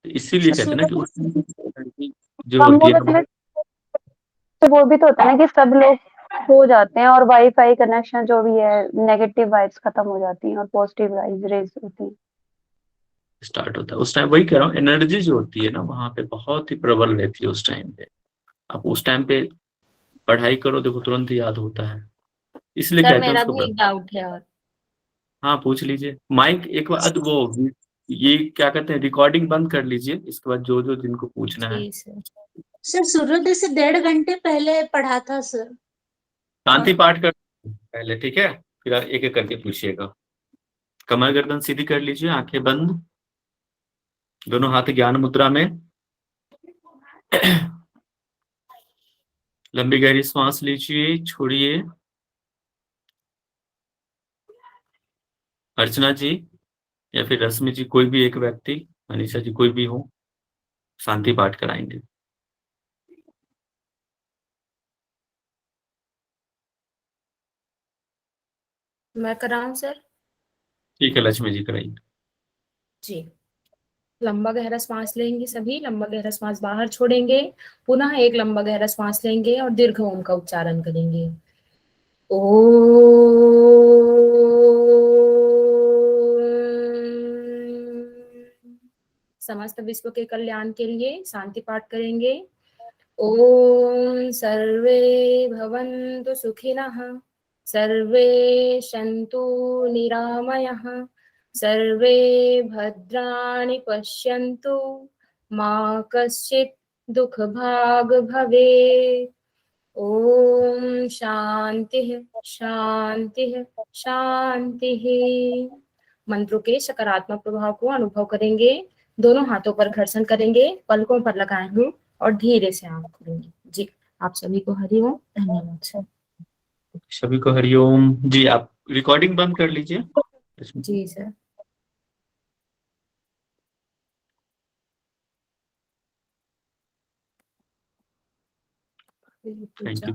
इसीलिए कहते हैं ना कि उस time पे energy जो ब्रह्म होती है मुहूर्त ना, में तो वो भी तो होता है ना कि सब लोग सो जाते हैं और वाईफाई कनेक्शन जो भी है, नेगेटिव वाइब्स खत्म हो जाती हैं और पॉजिटिव वाइब्स रेज होती हैं। स्टार्ट होता है उस टाइम। वही कह रहा हूँ, एनर्जी जो होती है ना वहां पे बहुत ही प्रबल रहती है उस टाइम पे। आप उस टाइम पे पढ़ाई करो, देखो तुरंत याद होता है, इसलिए सर कहते हैं मेरा उसको भी एक डाउट है और। हाँ पूछ लीजिए। माइक एक बार वो ये क्या कहते हैं, रिकॉर्डिंग बंद कर लीजिए, इसके बाद जो जो जिनको पूछना है। जी सर। सर सूर्योदय से 1.5 घंटे पहले पढ़ा था सर। शांति पाठ कर पहले, ठीक है, फिर एक एक करके पूछिएगा। कमर गर्दन सीधी कर लीजिए, आंखें बंद, दोनों हाथ ज्ञान मुद्रा में। लंबी गहरी सांस लीजिए, छोड़िए। अर्चना जी या फिर रश्मि जी, कोई भी एक व्यक्ति, अनिशा जी, कोई भी हो, शांति पाठ कराएंगे। मैं कराऊं सर? ठीक है, लक्ष्मी जी कराइए। जी। लंबा गहरा सांस लेंगे सभी, लंबा गहरा सांस बाहर छोड़ेंगे, पुनः एक लंबा गहरा सांस लेंगे और दीर्घ ओम का उच्चारण करेंगे। ओ समस्त विश्व के कल्याण के लिए शांति पाठ करेंगे। ओम सर्वे भवन्तु सुखिनः, सर्वे सन्तु निरामयः, सर्वे भद्राणि पश्यन्तु, मा कश्चित् दुःखभाग् भवेत्। ओम शांति शांति शांति। मंत्रों के सकारात्मक प्रभाव को अनुभव करेंगे। दोनों हाथों पर घर्षण करेंगे, पलकों पर लगाए हुए और धीरे से आंख खोलेंगे। जी, आप सभी को हरिओम, धन्यवाद सर। सभी को हरिओम जी। आप रिकॉर्डिंग बंद कर लीजिए। जी सर। Thank you.